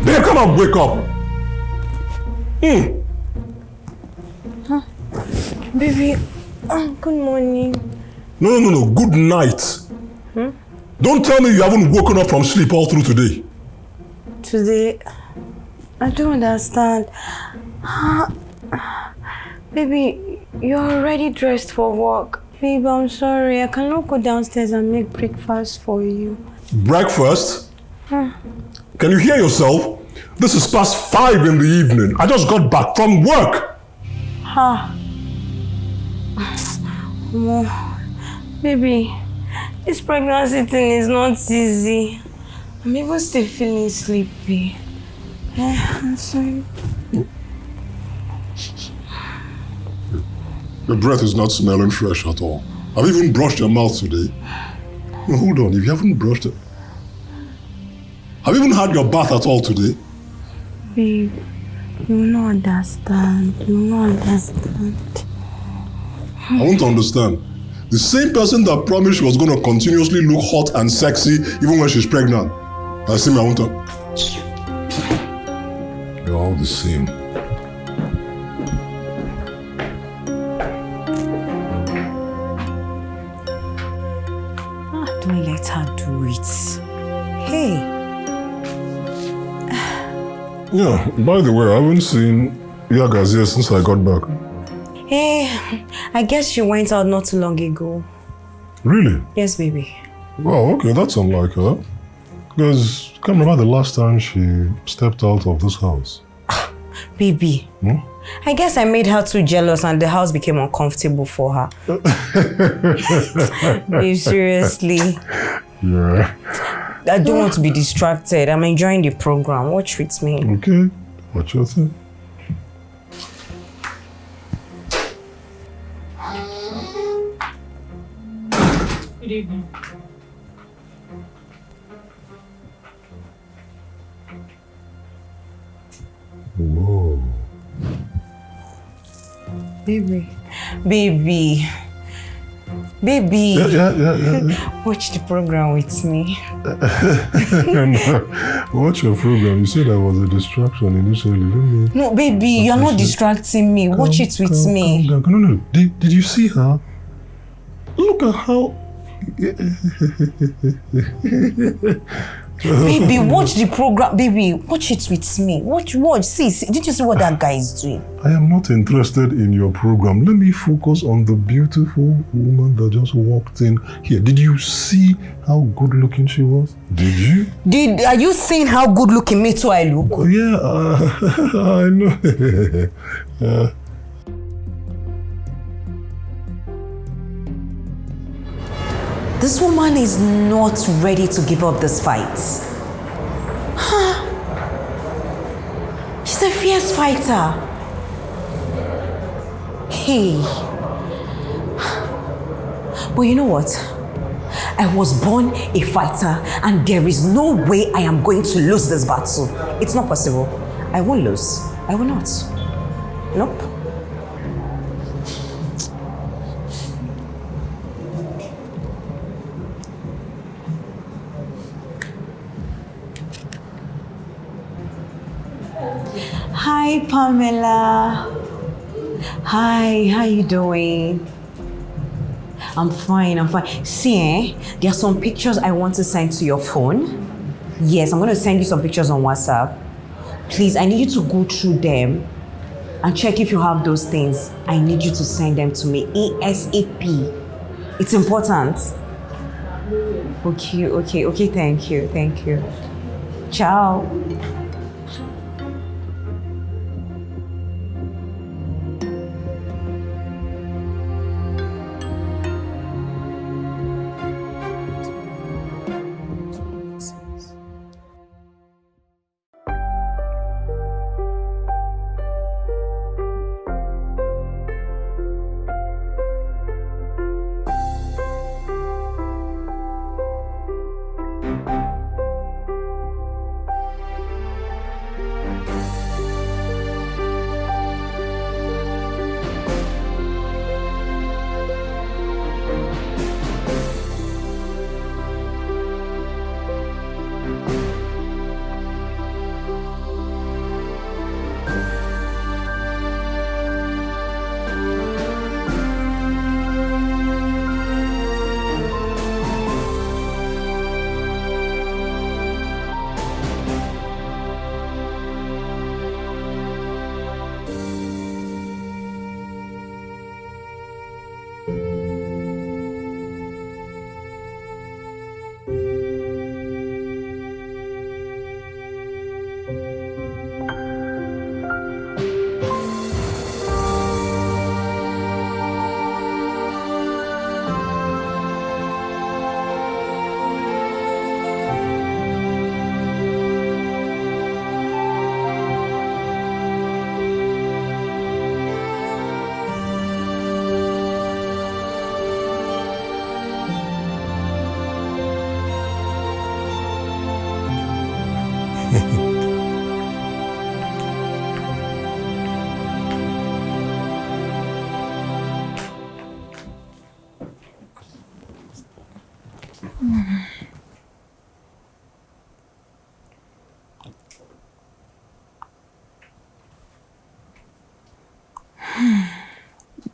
A: Babe, come on, wake up.
E: Baby, good morning.
A: No, good night. Don't tell me you haven't woken up from sleep all through today.
E: Today, I don't understand. Baby, you're already dressed for work. Babe, I'm sorry. I cannot go downstairs and make breakfast for you.
A: Breakfast? Can you hear yourself? This is past 5 in the evening. I just got back from work.
E: Baby, this pregnancy thing is not easy. I'm even still feeling sleepy. I'm sorry.
A: Your breath is not smelling fresh at all. Have you even brushed your mouth today? No, hold on, if you haven't brushed it. Have you even had your bath at all today?
E: Babe, you will not understand. You will not understand.
A: I won't understand. The same person that promised she was going to continuously look hot and sexy even when she's pregnant. I see me, I won't. You're all the same.
E: Don't let her do it. Hey.
A: Yeah, by the way, I haven't seen Yagazie since I got back.
E: Hey, I guess she went out not too long ago.
A: Really?
E: Yes, baby.
A: Well, okay, that's unlike her. Because I can't remember the last time she stepped out of this house.
E: Baby, I guess I made her too jealous and the house became uncomfortable for her. Babe, seriously.
A: Yeah.
E: I don't want to be distracted. I'm enjoying the program. Watch with me.
A: Okay, watch your thing.
B: Good evening.
E: Baby. Baby. Baby.
A: Yeah.
E: Watch the program with me.
A: Watch your program. You said that was a distraction initially.
E: No, baby, you're not distracting me. Watch it with me.
A: Calm down. No. Did you see her? Look at how...
E: Baby, watch the program. Baby, watch it with me. Watch. See. Did you see what that guy is doing?
A: I am not interested in your program. Let me focus on the beautiful woman that just walked in here. Did you see how good looking she was? Did you?
E: Are you seeing how good looking me too I look?
A: Oh, yeah, I know.
E: This woman is not ready to give up this fight. Huh? She's a fierce fighter. Hey. But you know what? I was born a fighter and there is no way I am going to lose this battle. It's not possible. I won't lose. I will not. Nope. Hi, Pamela. Hi, how you doing? I'm fine. See, there are some pictures I want to send to your phone. Yes, I'm going to send you some pictures on WhatsApp. Please, I need you to go through them and check if you have those things. I need you to send them to me ASAP. It's important. Okay, thank you. Ciao.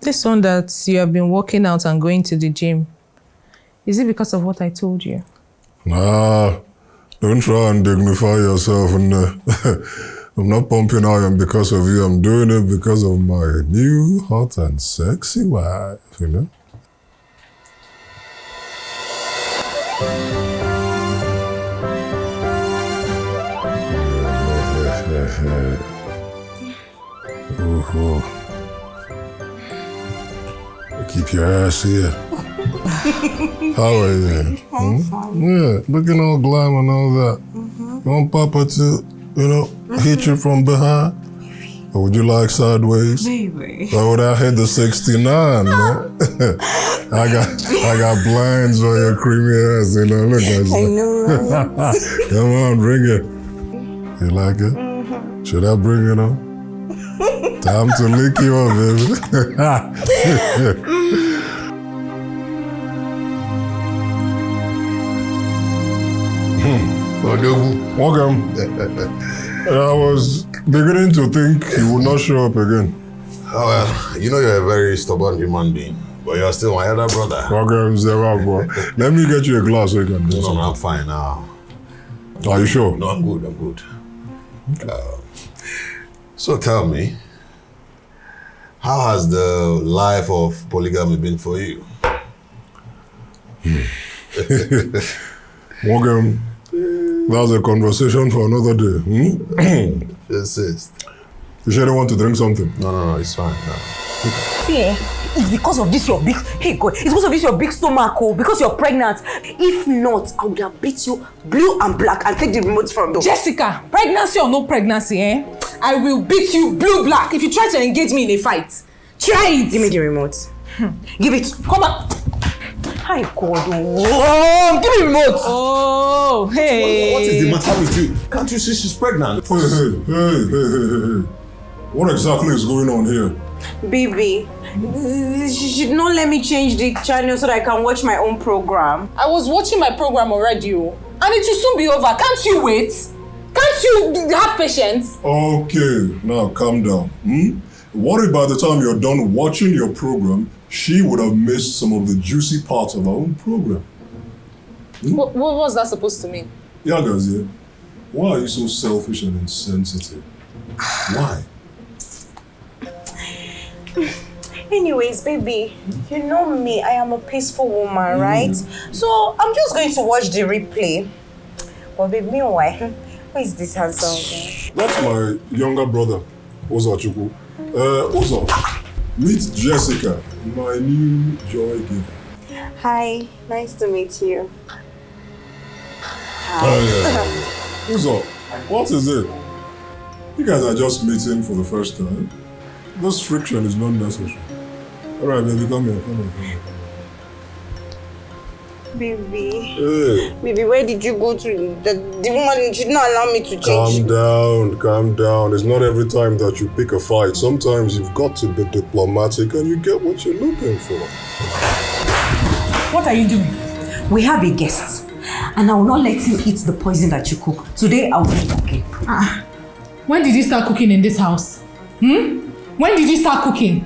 B: This one that you have been working out and going to the gym, is it because of what I told you?
A: Nah, don't try and dignify yourself. And I'm not pumping iron because of you. I'm doing it because of my new hot and sexy wife, you know? Ooh. Keep your ass here. How are you? Yeah, looking all glam and all that. You want Papa to, hit you from behind? Or would you like sideways?
E: Baby.
A: Or would I hit the 69, man? I got blinds on your creamy ass, look at you.
E: I know.
A: Come on, bring it. You like it? Should I bring it on? Time to lick you up, baby. Welcome. I was beginning to think you would not show up again.
D: Oh, well, you know you're a very stubborn human being, but you're still my elder brother.
A: Welcome, Zerabo. Let me get you a glass so you can do
D: No,
A: something.
D: I'm fine now.
A: Are you sure?
D: No, I'm good. So tell me, how has the life of polygamy been for you?
A: Welcome. That's a conversation for another day.
D: Insist.
A: You sure don't want to drink something?
D: No, it's fine. No.
E: See, it's because of this your big, hey God, it's because of this your big stomach, oh, because you're pregnant. If not, I would have beat you blue and black and take the remote from you.
B: Jessica, pregnancy or no pregnancy, I will beat you blue-black if you try to engage me in a fight. Try it.
E: Give me the remote. Give it.
B: Come on.
E: Hi God. Oh, give me the remote.
B: Oh, hey.
D: What is the matter with you? Can't you see she's pregnant?
A: Hey. What exactly is going on here?
E: Baby, she should not let me change the channel so that I can watch my own program.
B: I was watching my program already, and it will soon be over. Can't you wait? Can't you have patience?
A: Okay, now calm down. What if by the time you're done watching your program, she would have missed some of the juicy parts of our own program?
B: What was that supposed to mean?
A: Yeah, guys, why are you so selfish and insensitive? Why?
E: Anyways, baby, you know me, I am a peaceful woman, right? So I'm just going to watch the replay. But baby, meanwhile, who is this handsome guy?
A: That's my younger brother, Oza Chukwu. Oza, meet Jessica, my new joy giver.
E: Hi, nice to meet you.
A: Oza, what is it? You guys are just meeting for the first time. This friction is not necessary. All right, baby, come here.
E: Baby.
A: Hey.
E: Baby, where did you go to? The woman did not allow me to change.
A: Calm down. It's not every time that you pick a fight. Sometimes you've got to be diplomatic and you get what you're looking for.
B: What are you doing?
E: We have a guest, and I will not let him eat the poison that you cook. Today, I will be cooking.
B: When did you start cooking in this house? When did you start cooking?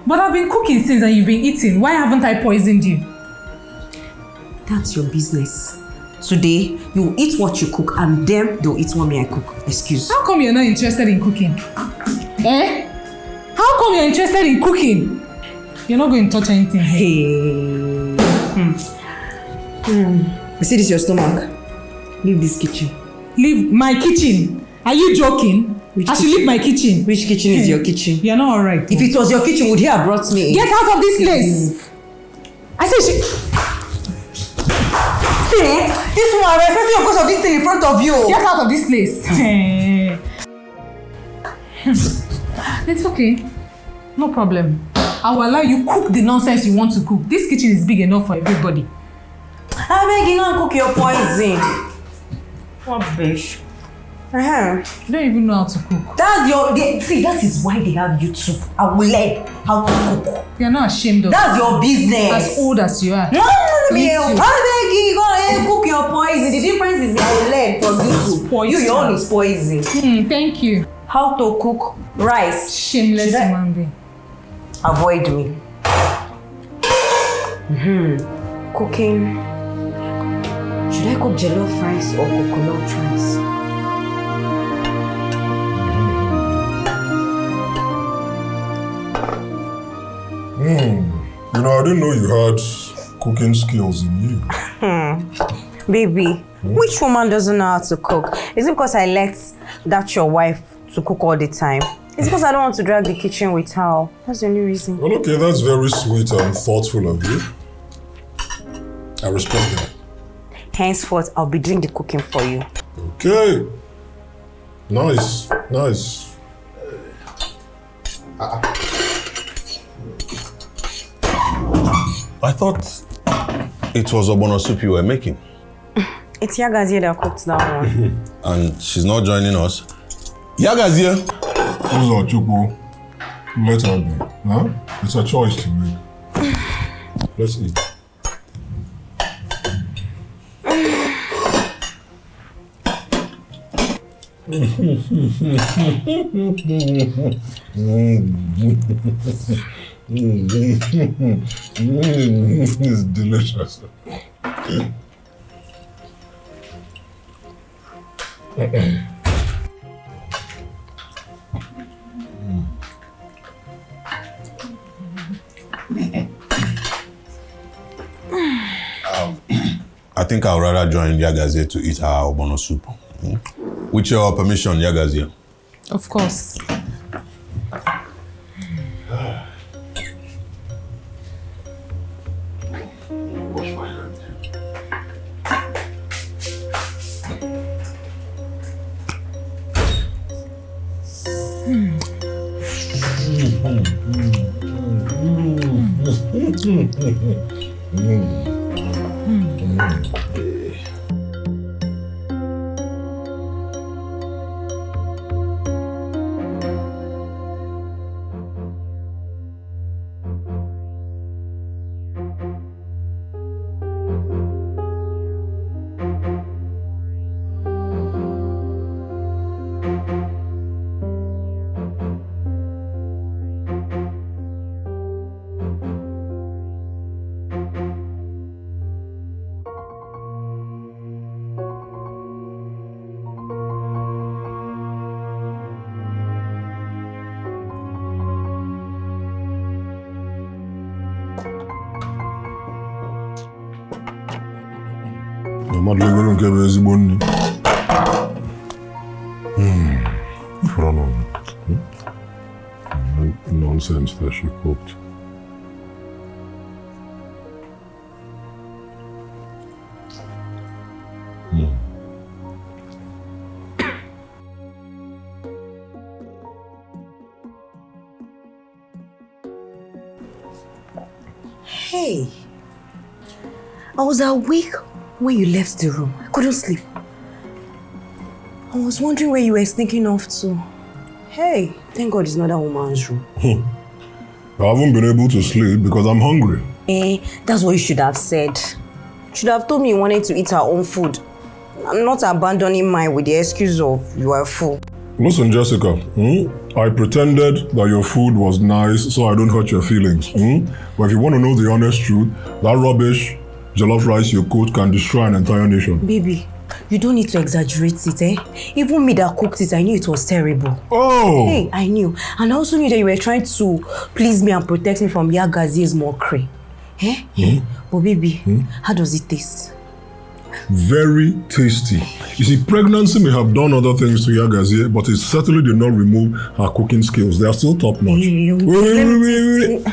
B: But I've been cooking since and you've been eating. Why haven't I poisoned you?
E: That's your business. Today, you will eat what you cook and then they'll eat what me I cook. Excuse.
B: How come you're not interested in cooking? How come you're interested in cooking? You're not going to touch anything.
E: Hey. You see this your stomach? Leave this kitchen.
B: Leave my kitchen? Are you joking? I should leave my kitchen.
E: Which kitchen is your kitchen?
B: You're not alright.
E: If it was your kitchen, would he have brought me in?
B: Get out of this place! I said
E: See, this woman is respecting because of this thing in front of you.
B: Get out of this place. It's okay. No problem. I will allow you cook the nonsense you want to cook. This kitchen is big enough for everybody.
E: I beg you not cook your poison. What bitch?
B: You don't even know how to cook.
E: That's see, that is why they have YouTube. I will learn how to cook.
B: You're not ashamed of
E: That's your business.
B: As old as you are.
E: No,
B: Me
E: I
B: too.
E: beg you, go cook your poison. The difference is I will learn from YouTube.
B: Poison.
E: Your own is poison.
B: Thank you.
E: How to cook rice.
B: Shameless human being.
E: Avoid me. Cooking. Should I cook jollof rice or coconut rice?
A: You know, I didn't know you had cooking skills in you.
E: Baby, which woman doesn't know how to cook? Is it because I let that your wife to cook all the time? It's because I don't want to drag the kitchen with her. That's the only reason.
A: Well, okay, that's very sweet and thoughtful of you. I respect that.
E: Henceforth, I'll be doing the cooking for you.
A: Okay. Nice.
D: I thought it was ogbono soup you were making.
E: It's Yagazie that cooked that one.
D: And she's not joining us. Yagazie!
A: Oza Chukwu, Let her be. Huh? It's a choice to make. Let's eat. It's delicious.
D: I think I'd rather join Yagazie to eat her ogbono soup. With your permission, Yagazie.
B: Of course.
A: Wash my hands. Madeleine, we don't care ezigbo nni. Nonsense that she cooked.
E: Hey, I was awake when you left the room. I couldn't sleep. I was wondering where you were sneaking off to. Hey, thank God it's not that woman's room.
A: I haven't been able to sleep because I'm hungry.
E: That's what you should have said. You should have told me you wanted to eat her own food. I'm not abandoning mine with the excuse of you are full.
A: Listen, Jessica, I pretended that your food was nice so I don't hurt your feelings. But if you want to know the honest truth, that rubbish jollof rice you cooked can destroy an entire nation.
E: Baby, you don't need to exaggerate it, Even me that cooked it, I knew it was terrible.
A: Oh!
E: Hey, I knew. And I also knew that you were trying to please me and protect me from Yagazie's mockery. But baby, how does it taste?
A: Very tasty. You see, pregnancy may have done other things to Yagazie, but it certainly did not remove her cooking skills. They are still top notch. Wait.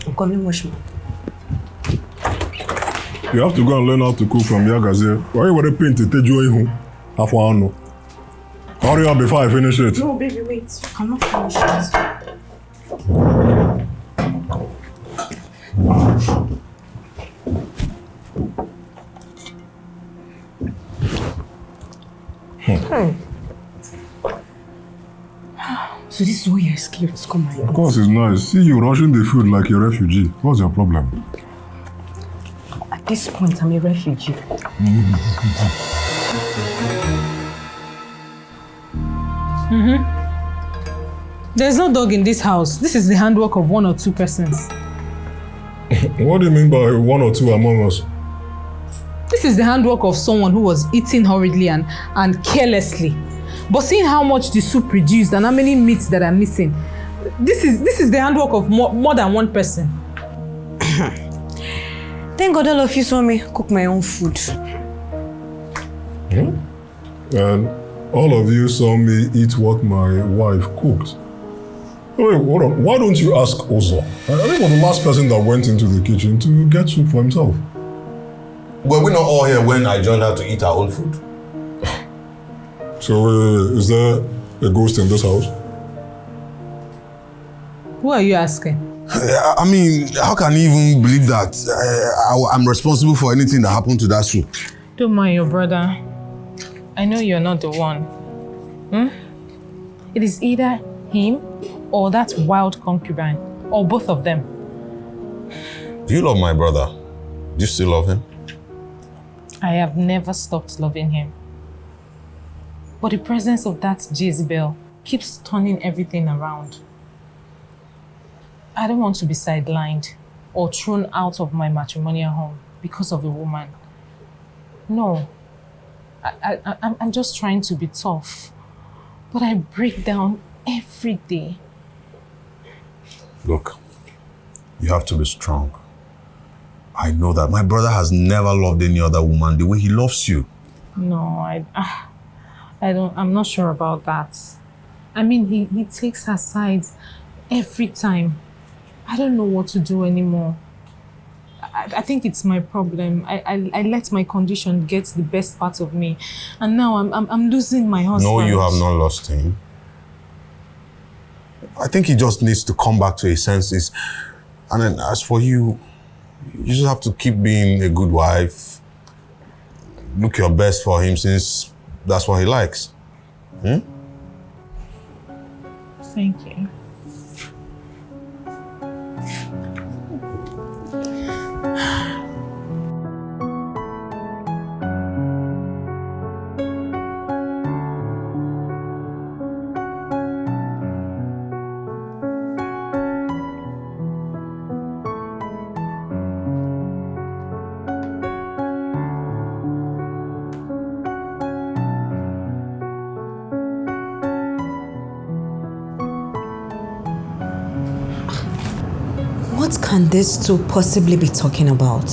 E: I'm coming, wash me.
A: You have to go and learn how to cook from Yagazie. Why you want to paint it? Hurry up before I finish it.
E: No, baby, wait. You cannot finish it. So this is where you escaped. Come on.
A: Of course, it's nice. See you rushing the food like a refugee. What's your problem?
E: At this point, I'm a refugee.
B: There's no dog in this house. This is the handwork of 1 or 2 persons.
A: What do you mean by 1 or 2 among us?
B: This is the handwork of someone who was eating hurriedly and carelessly. But seeing how much the soup produced and how many meats that are missing, this is the handwork of more than 1 person.
E: Thank God all of you saw me cook my own food.
A: And all of you saw me eat what my wife cooked. Wait, hold on. Why don't you ask Ozo? I think he was the last person that went into the kitchen to get soup for himself.
D: Were we not all here when I joined her to eat her own food?
A: So, is there a ghost in this house?
B: Who are you asking?
D: I mean, how can you even believe that I'm responsible for anything that happened to that soup?
B: Don't mind your brother. I know you're not the one. It is either Him or that wild concubine? Or both of them?
D: Do you love my brother? Do you still love him?
B: I have never stopped loving him. But the presence of that Jezebel keeps turning everything around. I don't want to be sidelined or thrown out of my matrimonial home because of a woman. No. I'm just trying to be tough. But I break down every day.
D: Look, you have to be strong. I know that my brother has never loved any other woman the way he loves you.
B: No, I'm not sure about that. I mean, he takes her sides every time. I don't know what to do anymore. I think it's my problem. I let my condition get the best part of me. And now I'm losing my husband.
D: No, you have not lost him. I think he just needs to come back to his senses. And then as for you, you just have to keep being a good wife. Look your best for him since that's what he likes.
B: Thank you.
E: What can these two possibly be talking about?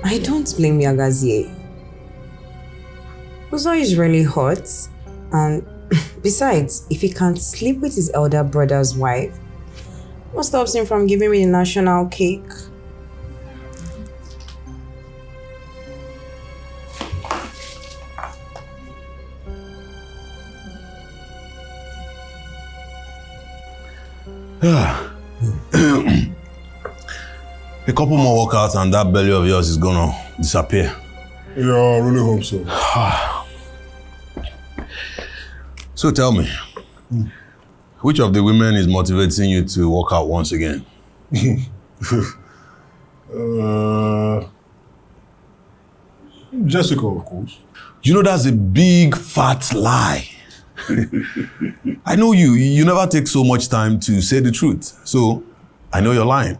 E: I don't blame Yagazie. Uzo is really hot, and besides, if he can't sleep with his elder brother's wife, what stops him from giving me the national cake?
D: A couple more workouts and that belly of yours is gonna disappear.
A: Yeah, I really hope so.
D: So tell me, which of the women is motivating you to work out once again?
A: Jessica, of course.
D: You know that's a big fat lie. I know you never take so much time to say the truth, so I know you're lying.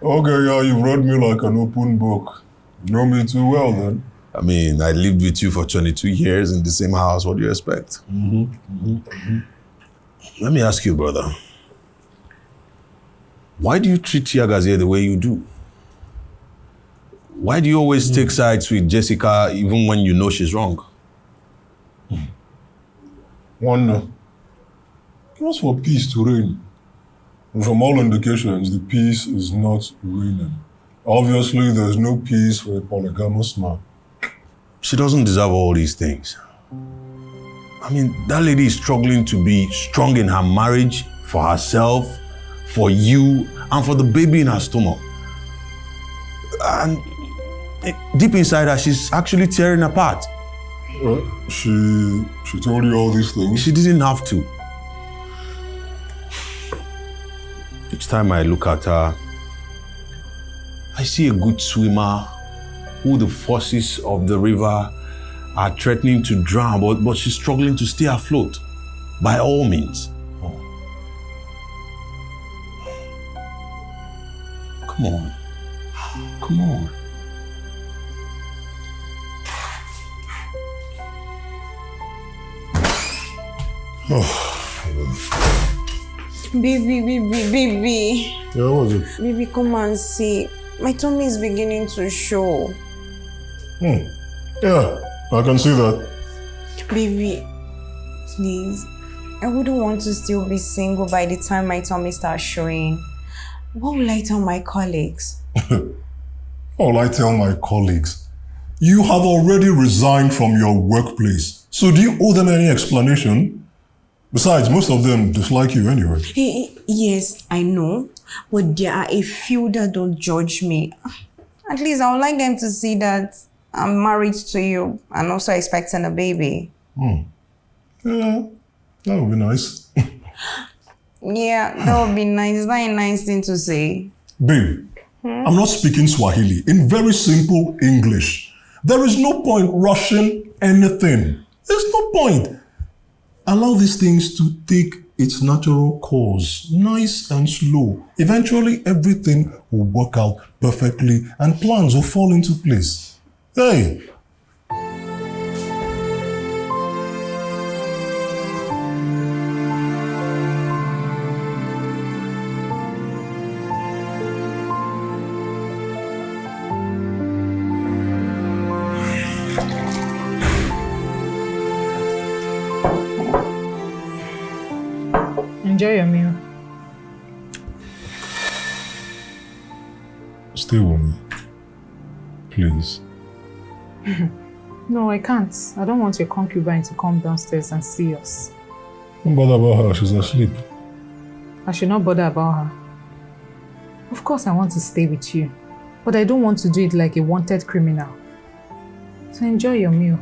A: Okay, yeah, you've read me like an open book. You know me too well, then.
D: I mean, I lived with you for 22 years in the same house. What do you expect? Let me ask you, brother. Why do you treat Yagazie the way you do? Why do you always take sides with Jessica even when you know she's wrong?
A: One, just for peace to reign. And from all indications, the peace is not reigning. Obviously, there's no peace for a polygamous man.
D: She doesn't deserve all these things. I mean, that lady is struggling to be strong in her marriage, for herself, for you, and for the baby in her stomach. And deep inside her, she's actually tearing apart.
A: She told you all these things?
D: She didn't have to. Each time I look at her, I see a good swimmer who the forces of the river are threatening to drown, but she's struggling to stay afloat. By all means. Come on. Come on.
E: Baby.
A: Yeah, what was it?
E: Baby, come and see. My tummy is beginning to show.
A: Yeah, I can see that.
E: Baby, please. I wouldn't want to still be single by the time my tummy starts showing. What will I tell my colleagues?
A: All I tell my colleagues, you have already resigned from your workplace. So do you owe them any explanation? Besides, most of them dislike you anyway.
E: Yes, I know. But there are a few that don't judge me. At least I would like them to see that I'm married to you and also expecting a baby.
A: Yeah, that would be nice.
E: Yeah, that would be nice. Is that a nice thing to say?
A: Babe, I'm not speaking Swahili. In very simple English, there is no point rushing anything. There's no point. Allow these things to take its natural course, nice and slow. Eventually, everything will work out perfectly and plans will fall into place. Hey!
B: Enjoy your meal.
A: Stay with me. Please.
B: No, I can't. I don't want your concubine to come downstairs and see us.
A: Don't bother about her. She's asleep.
B: I should not bother about her. Of course I want to stay with you, but I don't want to do it like a wanted criminal. So enjoy your meal.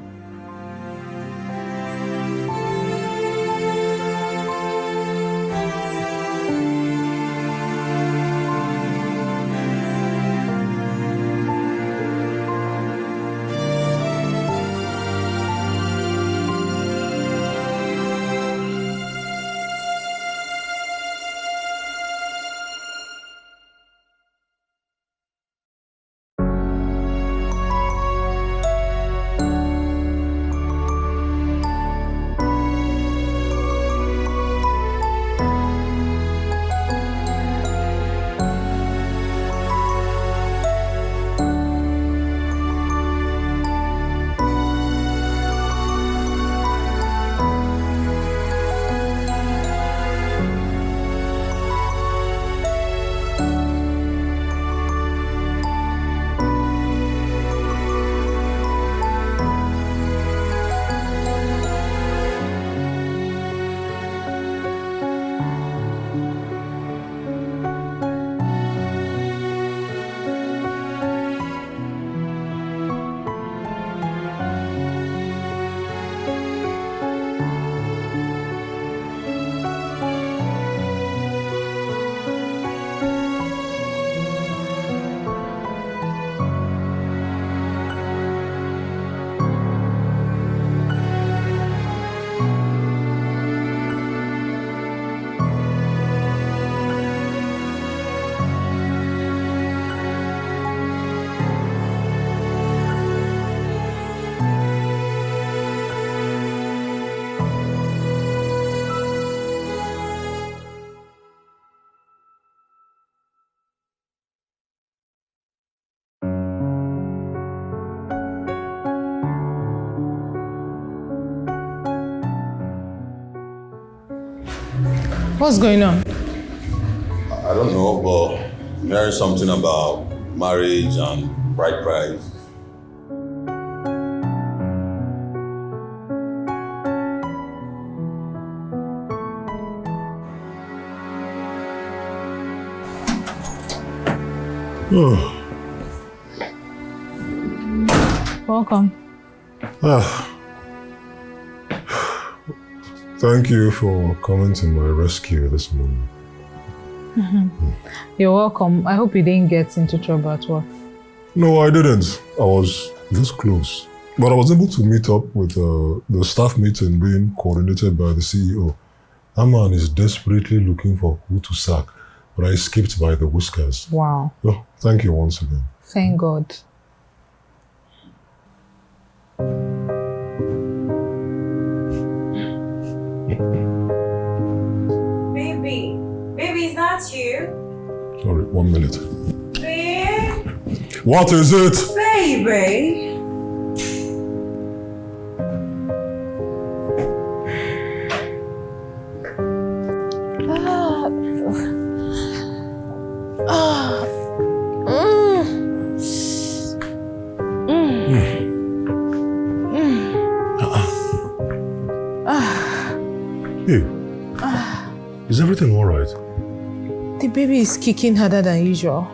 B: What's going on?
D: I don't know, but I'm hearing something about marriage and bride price.
B: Welcome.
A: Thank you for coming to my rescue this morning.
B: You're welcome. I hope you didn't get into trouble at work.
A: No, I didn't. I was this close. But I was able to meet up with the staff meeting being coordinated by the CEO. That man is desperately looking for who to sack, but I skipped by the whiskers.
B: Wow.
A: So, thank you once again.
B: Thank God.
E: Baby, is that you?
A: Sorry, 1 minute.
E: Babe?
A: What is it?
E: Baby.
A: Hey, is everything all right?
B: The baby is kicking harder than usual.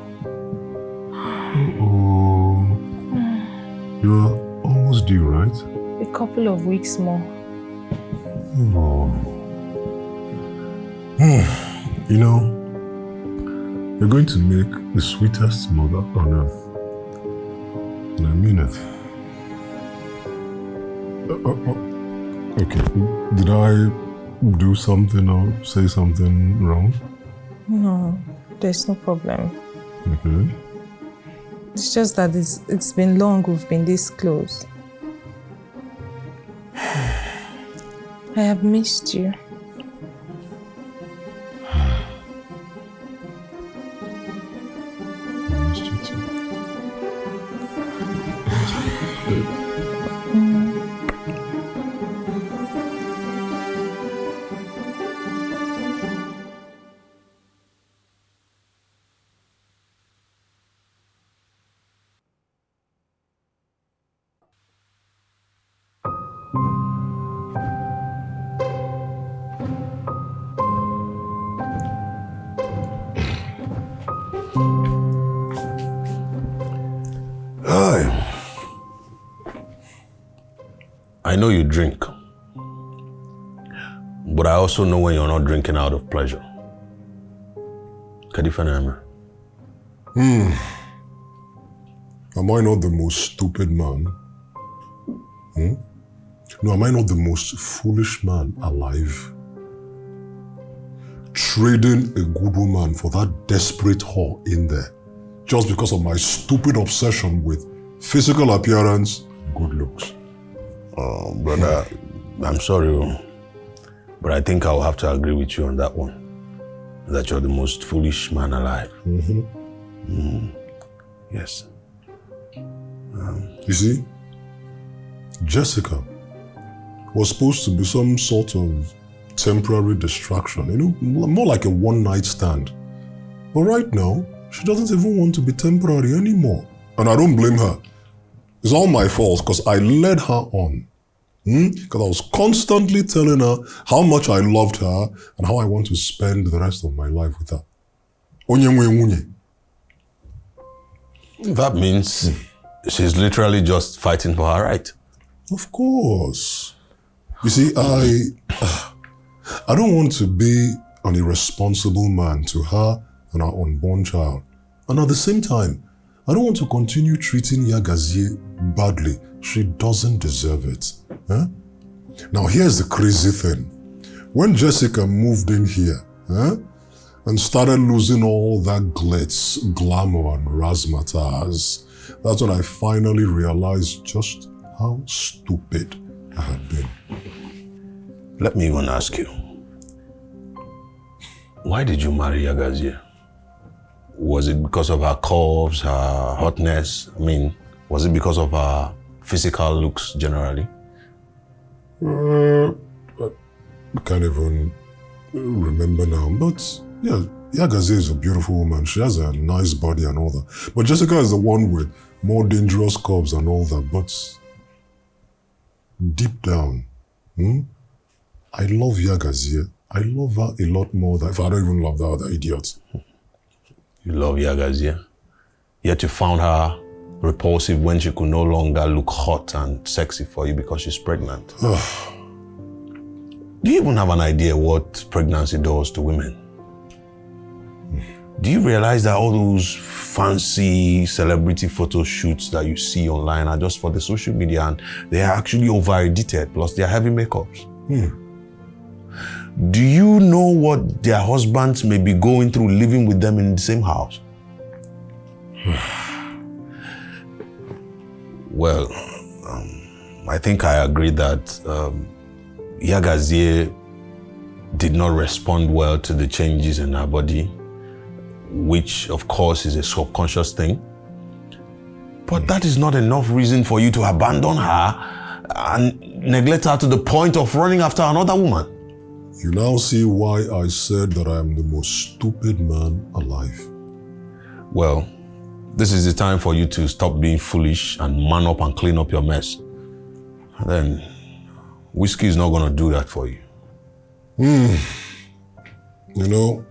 A: Oh, you're almost due, right?
B: A couple of weeks more.
A: Oh. You know, you're going to make the sweetest mother on earth. And I mean it. Okay, did I do something or say something wrong?
B: No, there's no problem.
A: Okay.
B: It's just that it's been long we've been this close. I have missed you.
A: I missed you too.
D: I know you drink, but I also know when you're not drinking out of pleasure. Kadifanama.
A: Am I not the most stupid man? No, am I not the most foolish man alive? Trading a good woman for that desperate whore in there, just because of my stupid obsession with physical appearance and good looks.
D: Oh, brother, I'm sorry, but I think I'll have to agree with you on that one. That you're the most foolish man alive. Yes.
A: You see, Jessica was supposed to be some sort of temporary distraction, you know, more like a one-night stand. But right now, she doesn't even want to be temporary anymore. And I don't blame her. It's all my fault because I led her on. Because I was constantly telling her how much I loved her and how I want to spend the rest of my life with her.
D: That means she's literally just fighting for her right.
A: Of course. You see, I don't want to be an irresponsible man to her and our unborn child. And at the same time, I don't want to continue treating Yagazie badly. She doesn't deserve it. Huh? Now, here's the crazy thing. When Jessica moved in here and started losing all that glitz, glamour, and razzmatazz, that's when I finally realized just how stupid I had been.
D: Let me even ask you, why did you marry Yagazie? Was it because of her curves, her hotness? I mean, was it because of her physical looks generally?
A: I can't even remember now, but yeah, Yagazie is a beautiful woman. She has a nice body and all that. But Jessica is the one with more dangerous curves and all that. But deep down, I love Yagazie. I love her a lot more than if I don't even love the other idiot.
D: You love Yagazie, yet you found her repulsive when she could no longer look hot and sexy for you because she's pregnant. Do you even have an idea what pregnancy does to women? Do you realize that all those fancy celebrity photo shoots that you see online are just for the social media and they are actually over-edited, plus they are heavy makeups? Do you know what their husbands may be going through living with them in the same house? Well, I think I agree that Yagazie did not respond well to the changes in her body, which of course is a subconscious thing. But that is not enough reason for you to abandon her and neglect her to the point of running after another woman.
A: You now see why I said that I am the most stupid man alive.
D: Well, this is the time for you to stop being foolish and man up and clean up your mess. Then, whiskey is not going to do that for you.
A: You know,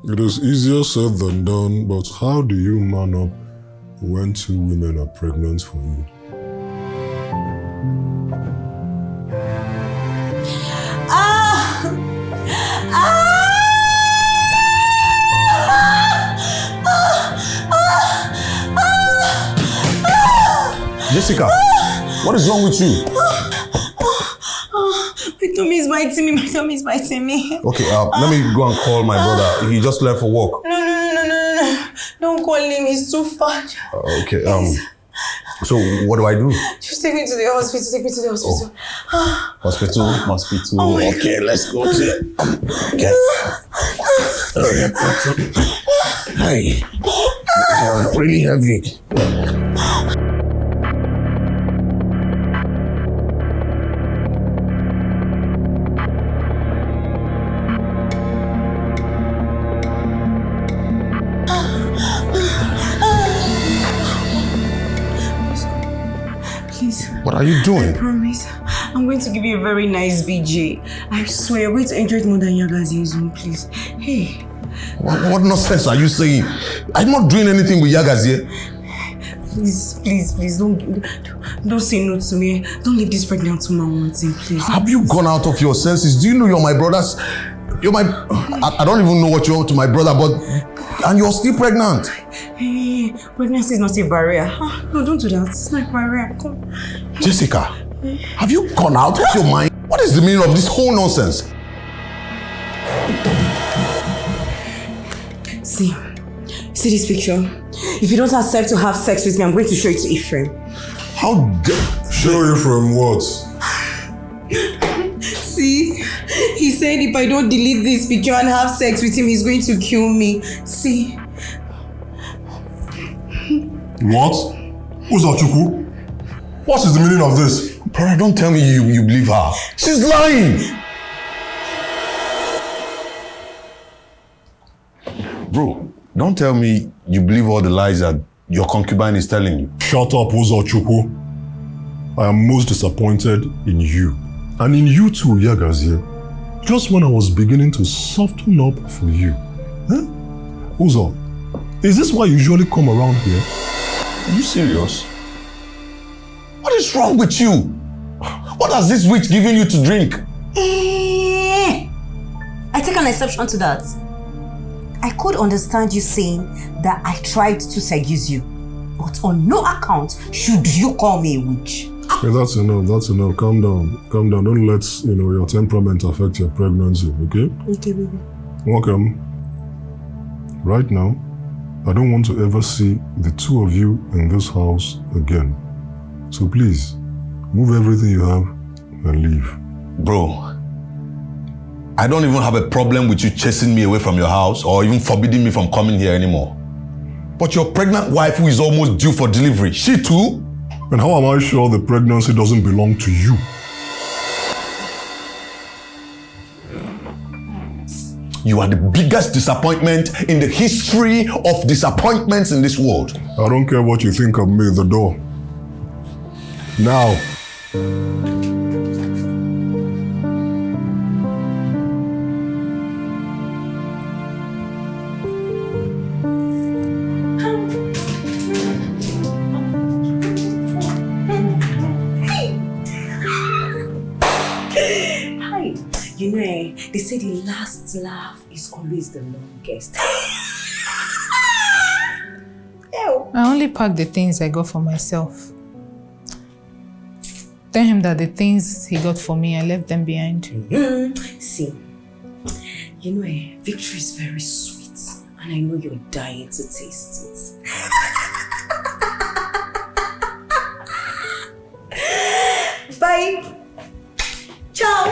A: it is easier said than done, but how do you man up when two women are pregnant for you?
D: Jessica, what is wrong with you?
E: My tummy is biting me. My tummy is biting me.
D: Okay, let me go and call my brother. He just left for work.
E: No. Don't call him. He's too far.
D: Okay, so what do I do?
E: Just take me to the hospital. Take me to the hospital.
D: Hospital.
E: Oh my
D: Okay, let's go to it. Okay. Hey, they're really heavy. What are you doing?
E: I promise. I'm going to give you a very nice BJ. I swear, you're going to enjoy it more than Yagazi's own, please. Hey.
D: What nonsense are you saying? I'm not doing anything with Yagazie.
E: Please, don't say no to me. Don't leave this pregnant woman wanting, please.
D: Have you gone out of your senses? Do you know you're my brother's? I don't even know what you are to my brother, and you're still pregnant.
E: Hey, pregnancy is not a barrier. No, don't do that. It's not a barrier. Come.
D: Jessica, have you gone out of your mind? What is the meaning of this whole nonsense?
E: See this picture? If you don't accept to have sex with me, I'm going to show it to Ephraim.
A: How dare... Show you from what?
E: See? He said if I don't delete this picture and have sex with him, he's going to kill me. See?
A: What? Who's that, Chuku? What is the meaning of this?
D: Brother, don't tell me you believe her. She's lying! Bro, don't tell me you believe all the lies that your concubine is telling you.
A: Shut up, Uzo Chuku. I am most disappointed in you. And in you too, Yagazie. Just when I was beginning to soften up for you. Huh? Uzo, is this why you usually come around here?
D: Are you serious? What is wrong with you? What has this witch given you to drink?
E: I take an exception to that. I could understand you saying that I tried to seduce you, but on no account should you call me a witch.
A: Okay, that's enough. Calm down. Don't let your temperament affect your pregnancy, okay?
E: Okay, baby.
A: Welcome. Right now, I don't want to ever see the two of you in this house again. So please, move everything you have and leave.
D: Bro, I don't even have a problem with you chasing me away from your house or even forbidding me from coming here anymore. But your pregnant wife who is almost due for delivery, she too?
A: And how am I sure the pregnancy doesn't belong to you?
D: You are the biggest disappointment in the history of disappointments in this world.
A: I don't care what you think of me, the door. Now.
E: You know, they say the last laugh is always the longest.
B: I only pack the things I got for myself. Tell him that the things he got for me, I left them behind.
E: See, you know, victory is very sweet, and I know you're dying to taste it. Bye. Ciao.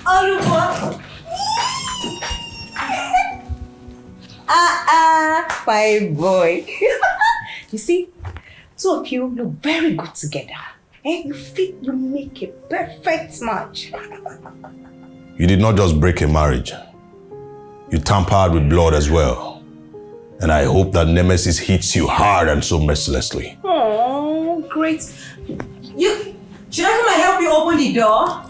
E: Au revoir. My boy. You see, two of you look very good together. You fit, you make a perfect match.
D: You did not just break a marriage. You tampered with blood as well. And I hope that Nemesis hits you hard and so mercilessly.
E: Oh, great. Should I come and help you open the door?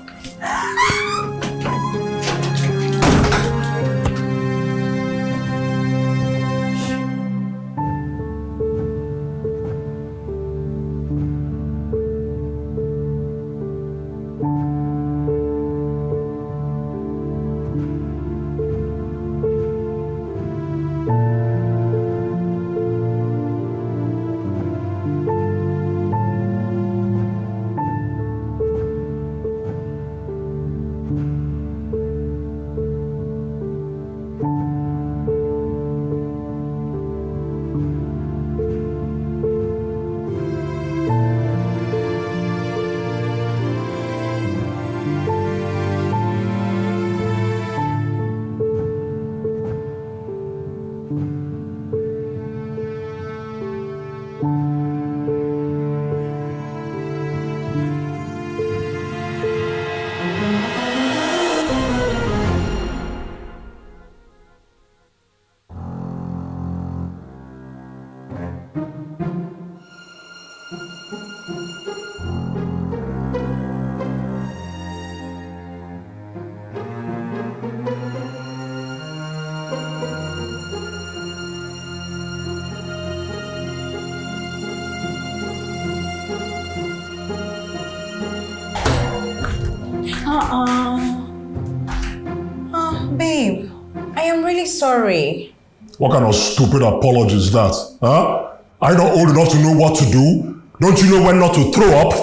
E: Babe, I am really sorry.
A: What kind of stupid apology is that? Huh? Are you not old enough to know what to do? Don't you know when not to throw up?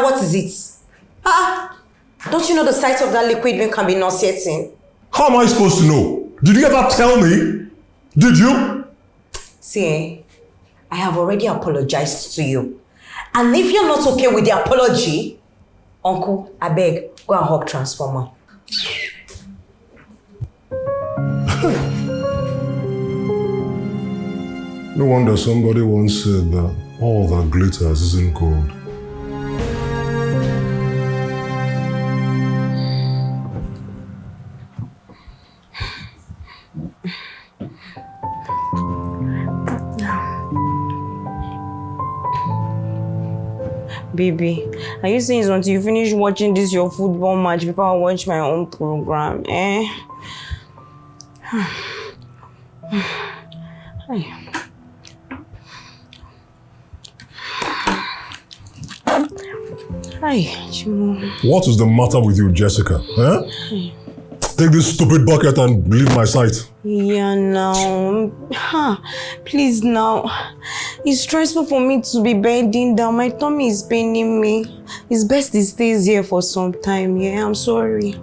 E: What is it? Don't you know the sight of that liquid milk can be nauseating?
A: How am I supposed to know? Did you ever tell me? Did you?
E: See, I have already apologized to you. And if you're not okay with the apology, Uncle, I beg, go and hug Transformer.
A: No wonder somebody once said that all that glitters isn't gold.
E: Baby, are you saying until you finish watching this your football match before I watch my own program, eh? Hi, Chimo.
A: What is the matter with you, Jessica? Huh? Take this stupid bucket and leave my sight.
E: Yeah, now. Please, now. It's stressful for me to be bending down. My tummy is paining me. It's best it stays here for some time, yeah? I'm sorry.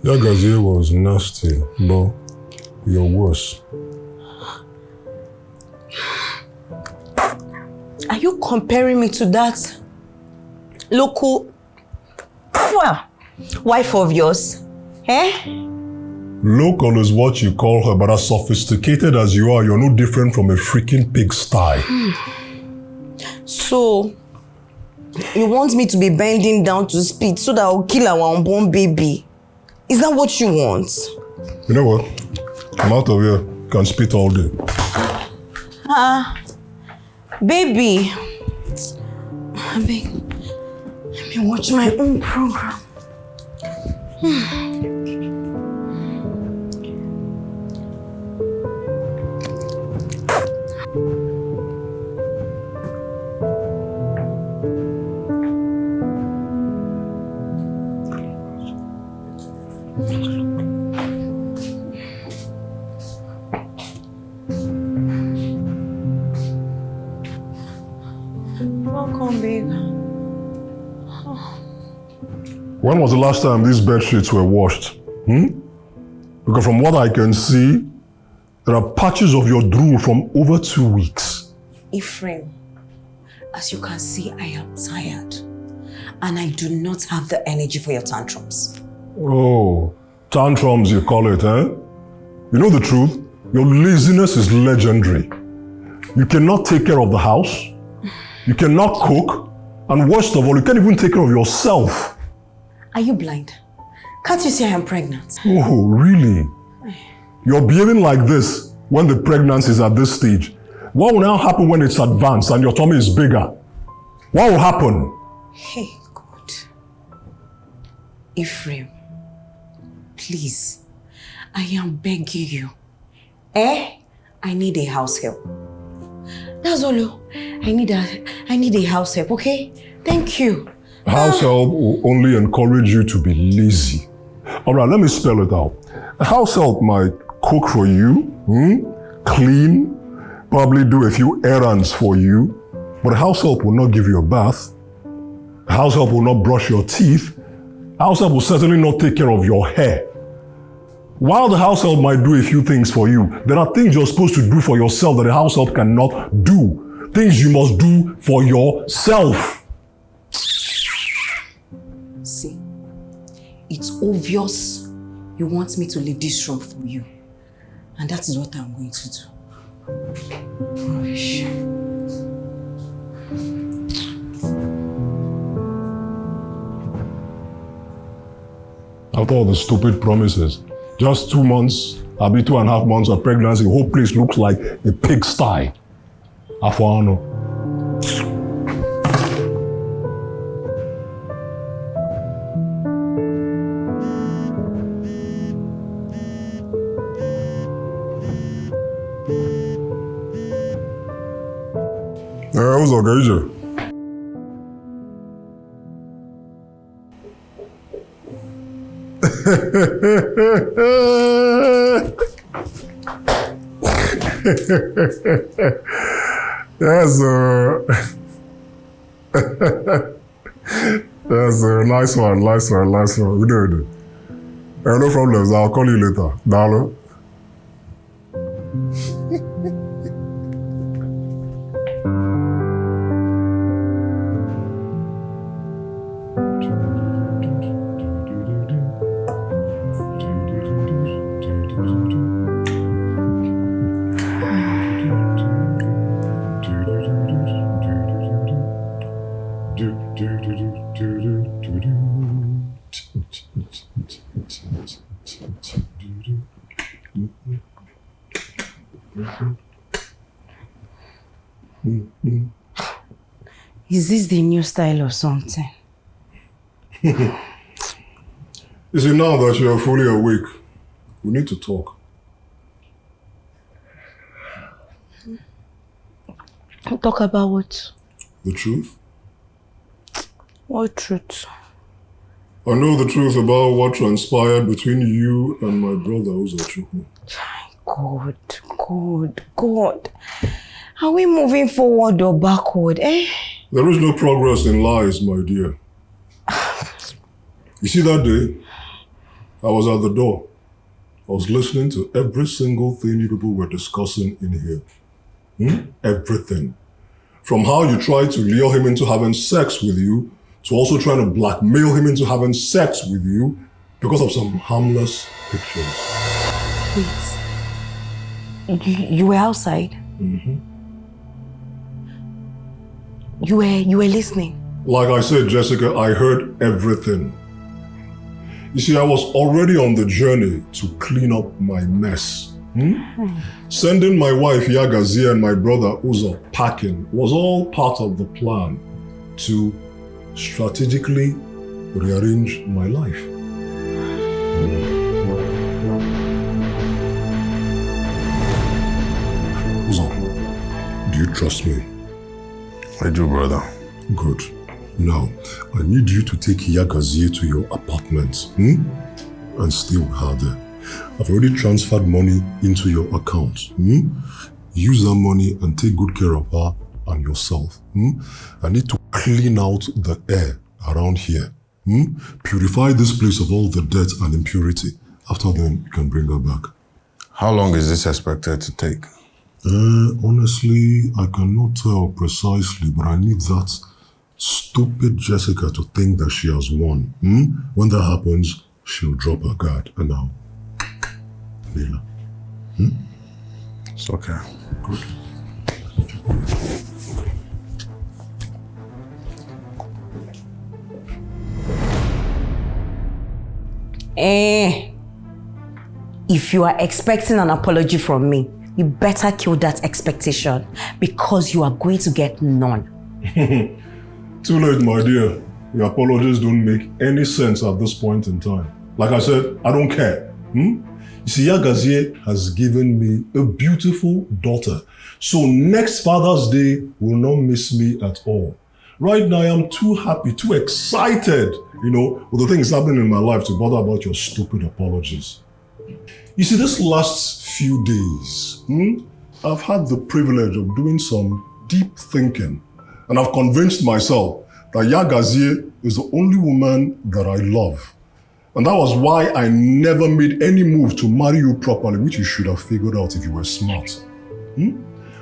A: Yagazie was nasty, but you're worse.
E: Are you comparing me to that local wife of yours? Eh?
A: Local is what you call her, but as sophisticated as you are, you're no different from a freaking pigsty.
E: So, you want me to be bending down to speed so that I'll kill our unborn baby? Is that what you want?
A: You know what? I'm out of here. Can spit all day.
E: Baby. Let me watch my own program. Welcome, babe.
A: When was the last time these bed sheets were washed? Because from what I can see, there are patches of your drool from over 2 weeks.
E: Ephraim, as you can see, I am tired. And I do not have the energy for your tantrums.
A: Oh, tantrums you call it, eh? You know the truth? Your laziness is legendary. You cannot take care of the house. You cannot cook. And worst of all, you can't even take care of yourself.
E: Are you blind? Can't you see I am pregnant?
A: Oh, really? You're behaving like this when the pregnancy is at this stage. What will now happen when it's advanced and your tummy is bigger? What will happen?
E: Hey, God. Ephraim, please, I am begging you. I need a house help. That's all. I need a house help, okay? Thank you.
A: House help will only encourage you to be lazy. All right, let me spell it out. A house help might cook for you, clean, probably do a few errands for you, but a house help will not give you a bath. A house help will not brush your teeth. A house help will certainly not take care of your hair. While the house help might do a few things for you, there are things you're supposed to do for yourself that a house help cannot do. Things you must do for yourself.
E: See, it's obvious you want me to leave this room for you. And that is what I'm going to do. Rubbish.
A: After all the stupid promises, just 2 months, I'll be 2.5 months of pregnancy, the whole place looks like a pigsty. Afuano. What's up, guys? That's a nice one. We do it. No problems. I'll call you later. Darling.
E: Is this the new style or something?
A: You see, now that you are fully awake, we need to talk.
E: Talk about what?
A: The truth?
E: What truth?
A: I know the truth about what transpired between you and my brother, Uzochukwu.
E: God. Are we moving forward or backward, eh?
A: There is no progress in lies, my dear. You see, that day, I was at the door. I was listening to every single thing you people were discussing in here. Everything. From how you tried to lure him into having sex with you, to also trying to blackmail him into having sex with you because of some harmless pictures.
E: Wait. You were outside? You were listening?
A: Like I said, Jessica, I heard everything. You see, I was already on the journey to clean up my mess. Sending my wife Yagazie and my brother Uzo packing was all part of the plan to strategically rearrange my life. Uzo, do you trust me?
D: I do, brother.
A: Good. Now, I need you to take Yagazie to your apartment and stay with her there. I've already transferred money into your account. Use that money and take good care of her and yourself. I need to clean out the air around here. Purify this place of all the dirt and impurity. After then, you can bring her back.
D: How long is this expected to take?
A: Honestly, I cannot tell precisely, but I need that stupid Jessica to think that she has won. When that happens, she'll drop her guard and I'll... Leila.
D: It's okay.
A: Good.
E: If you are expecting an apology from me, you better kill that expectation because you are going to get none.
A: Too late, my dear. Your apologies don't make any sense at this point in time. Like I said, I don't care. You see, Yagazie has given me a beautiful daughter. So next Father's Day will not miss me at all. Right now, I'm too happy, too excited, with the things happening in my life to bother about your stupid apologies. You see, this last few days, I've had the privilege of doing some deep thinking, and I've convinced myself that Yagazie is the only woman that I love. And that was why I never made any move to marry you properly, which you should have figured out if you were smart.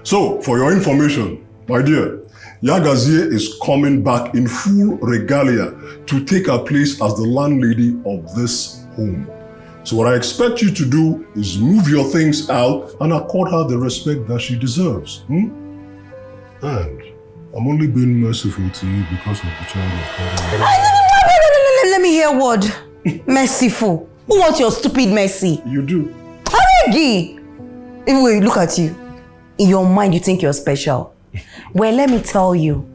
A: So, for your information, my dear, Yagazie is coming back in full regalia to take her place as the landlady of this home. So what I expect you to do is move your things out and accord her the respect that she deserves. And I'm only being merciful to you because of the child you're carrying.
E: Let me hear a word. Merciful. Who wants your stupid mercy?
A: You do.
E: Wait, look at you. In your mind, you think you're special. Well, let me tell you.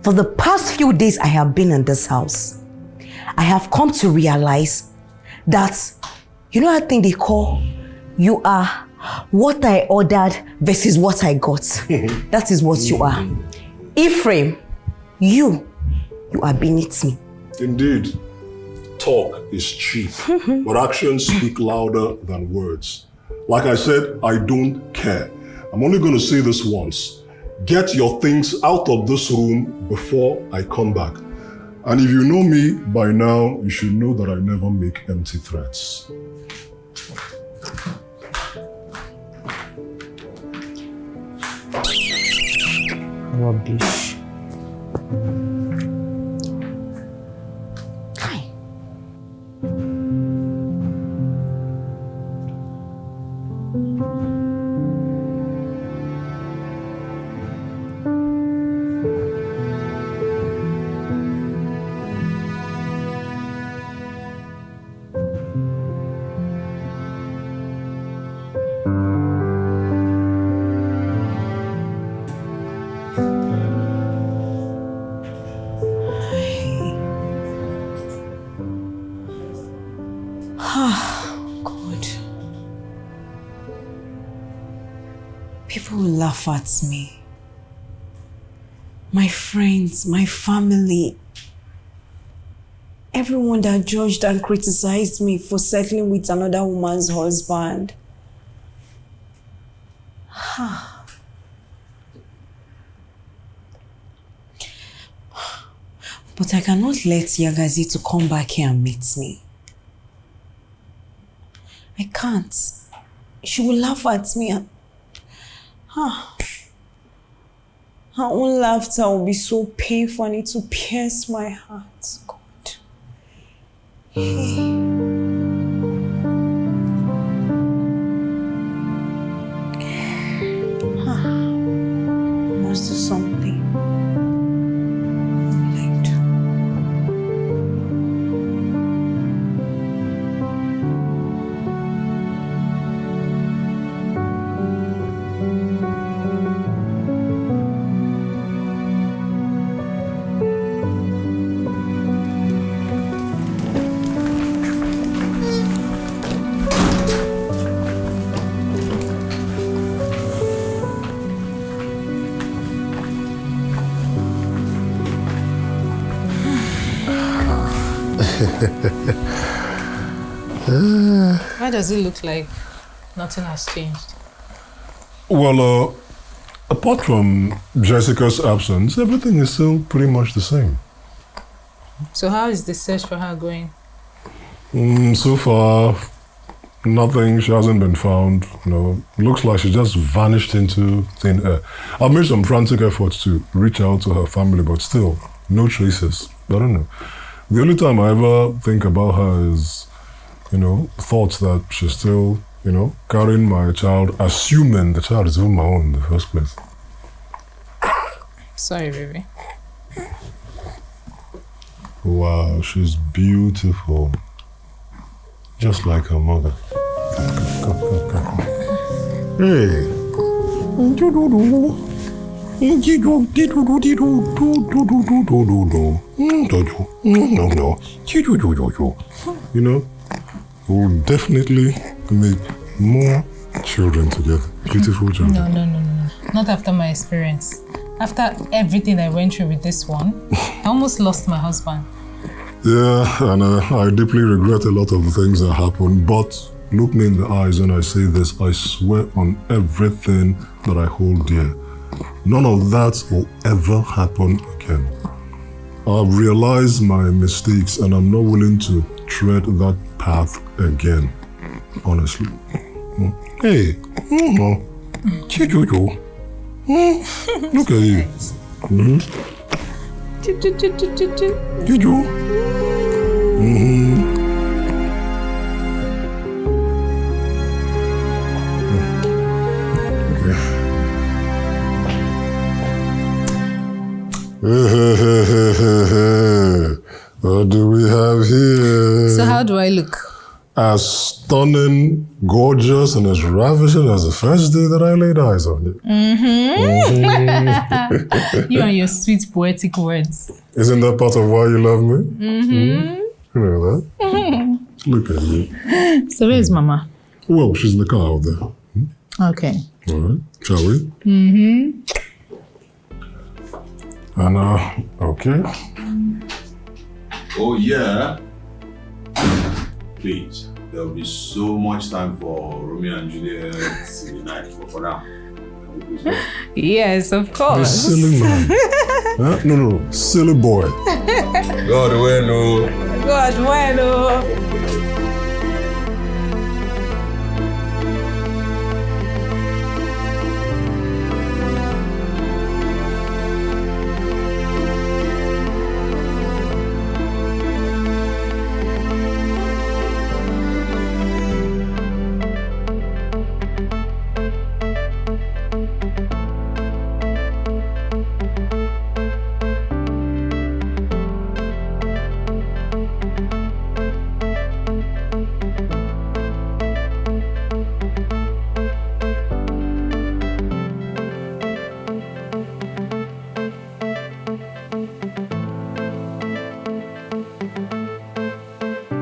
E: For the past few days I have been in this house, I have come to realize that, that thing they call, you are what I ordered versus what I got. That is what you are. Ephraim, you are beneath me.
A: Indeed. Talk is cheap, but actions speak louder than words. Like I said, I don't care. I'm only going to say this once. Get your things out of this room before I come back. And if you know me by now, you should know that I never make empty threats.
E: Rubbish. People will laugh at me. My friends, my family, everyone that judged and criticized me for settling with another woman's husband. But I cannot let Yagazie to come back here and meet me. I can't. She will laugh at me and her own laughter will be so painful and it will pierce my heart. God. I must do something.
B: Why does it look like nothing has changed?
A: Well, apart from Jessica's absence, everything is still pretty much the same.
B: So how is the search for her going?
A: So far, nothing. She hasn't been found. Looks like she just vanished into thin air. I've made some frantic efforts to reach out to her family, but still, no traces. I don't know. The only time I ever think about her is, thoughts that she's still, carrying my child, assuming the child is even my own in the first place.
B: Sorry, baby.
A: Wow, she's beautiful. Just like her mother. Come. Hey. We'll definitely make more children together. Beautiful children.
B: No. Not after my experience. After everything I went through with this one, I almost lost my husband.
A: Yeah, and I deeply regret a lot of the things that happened, but look me in the eyes when I say this, I swear on everything that I hold dear. None of that will ever happen again. I've realized my mistakes and I'm not willing to tread that path again, honestly. Hey, Chijojo. Look at you. Chijo. What do we have here?
B: So how do I look?
A: As stunning, gorgeous, and as ravishing as the first day that I laid eyes on you.
B: You and your sweet poetic words.
A: Isn't that part of why you love me? You know that? Look at you.
B: So where's Mama?
A: Well, she's in the car out there.
B: Okay.
A: All right, shall we? And, okay.
D: Oh, yeah. Please, there'll be so much time for Romeo and Juliet in the night, but for now, can we please go?
B: Yes, of
A: You
B: course.
A: silly man. Huh? No, silly boy.
D: God, bueno.
B: God, bueno.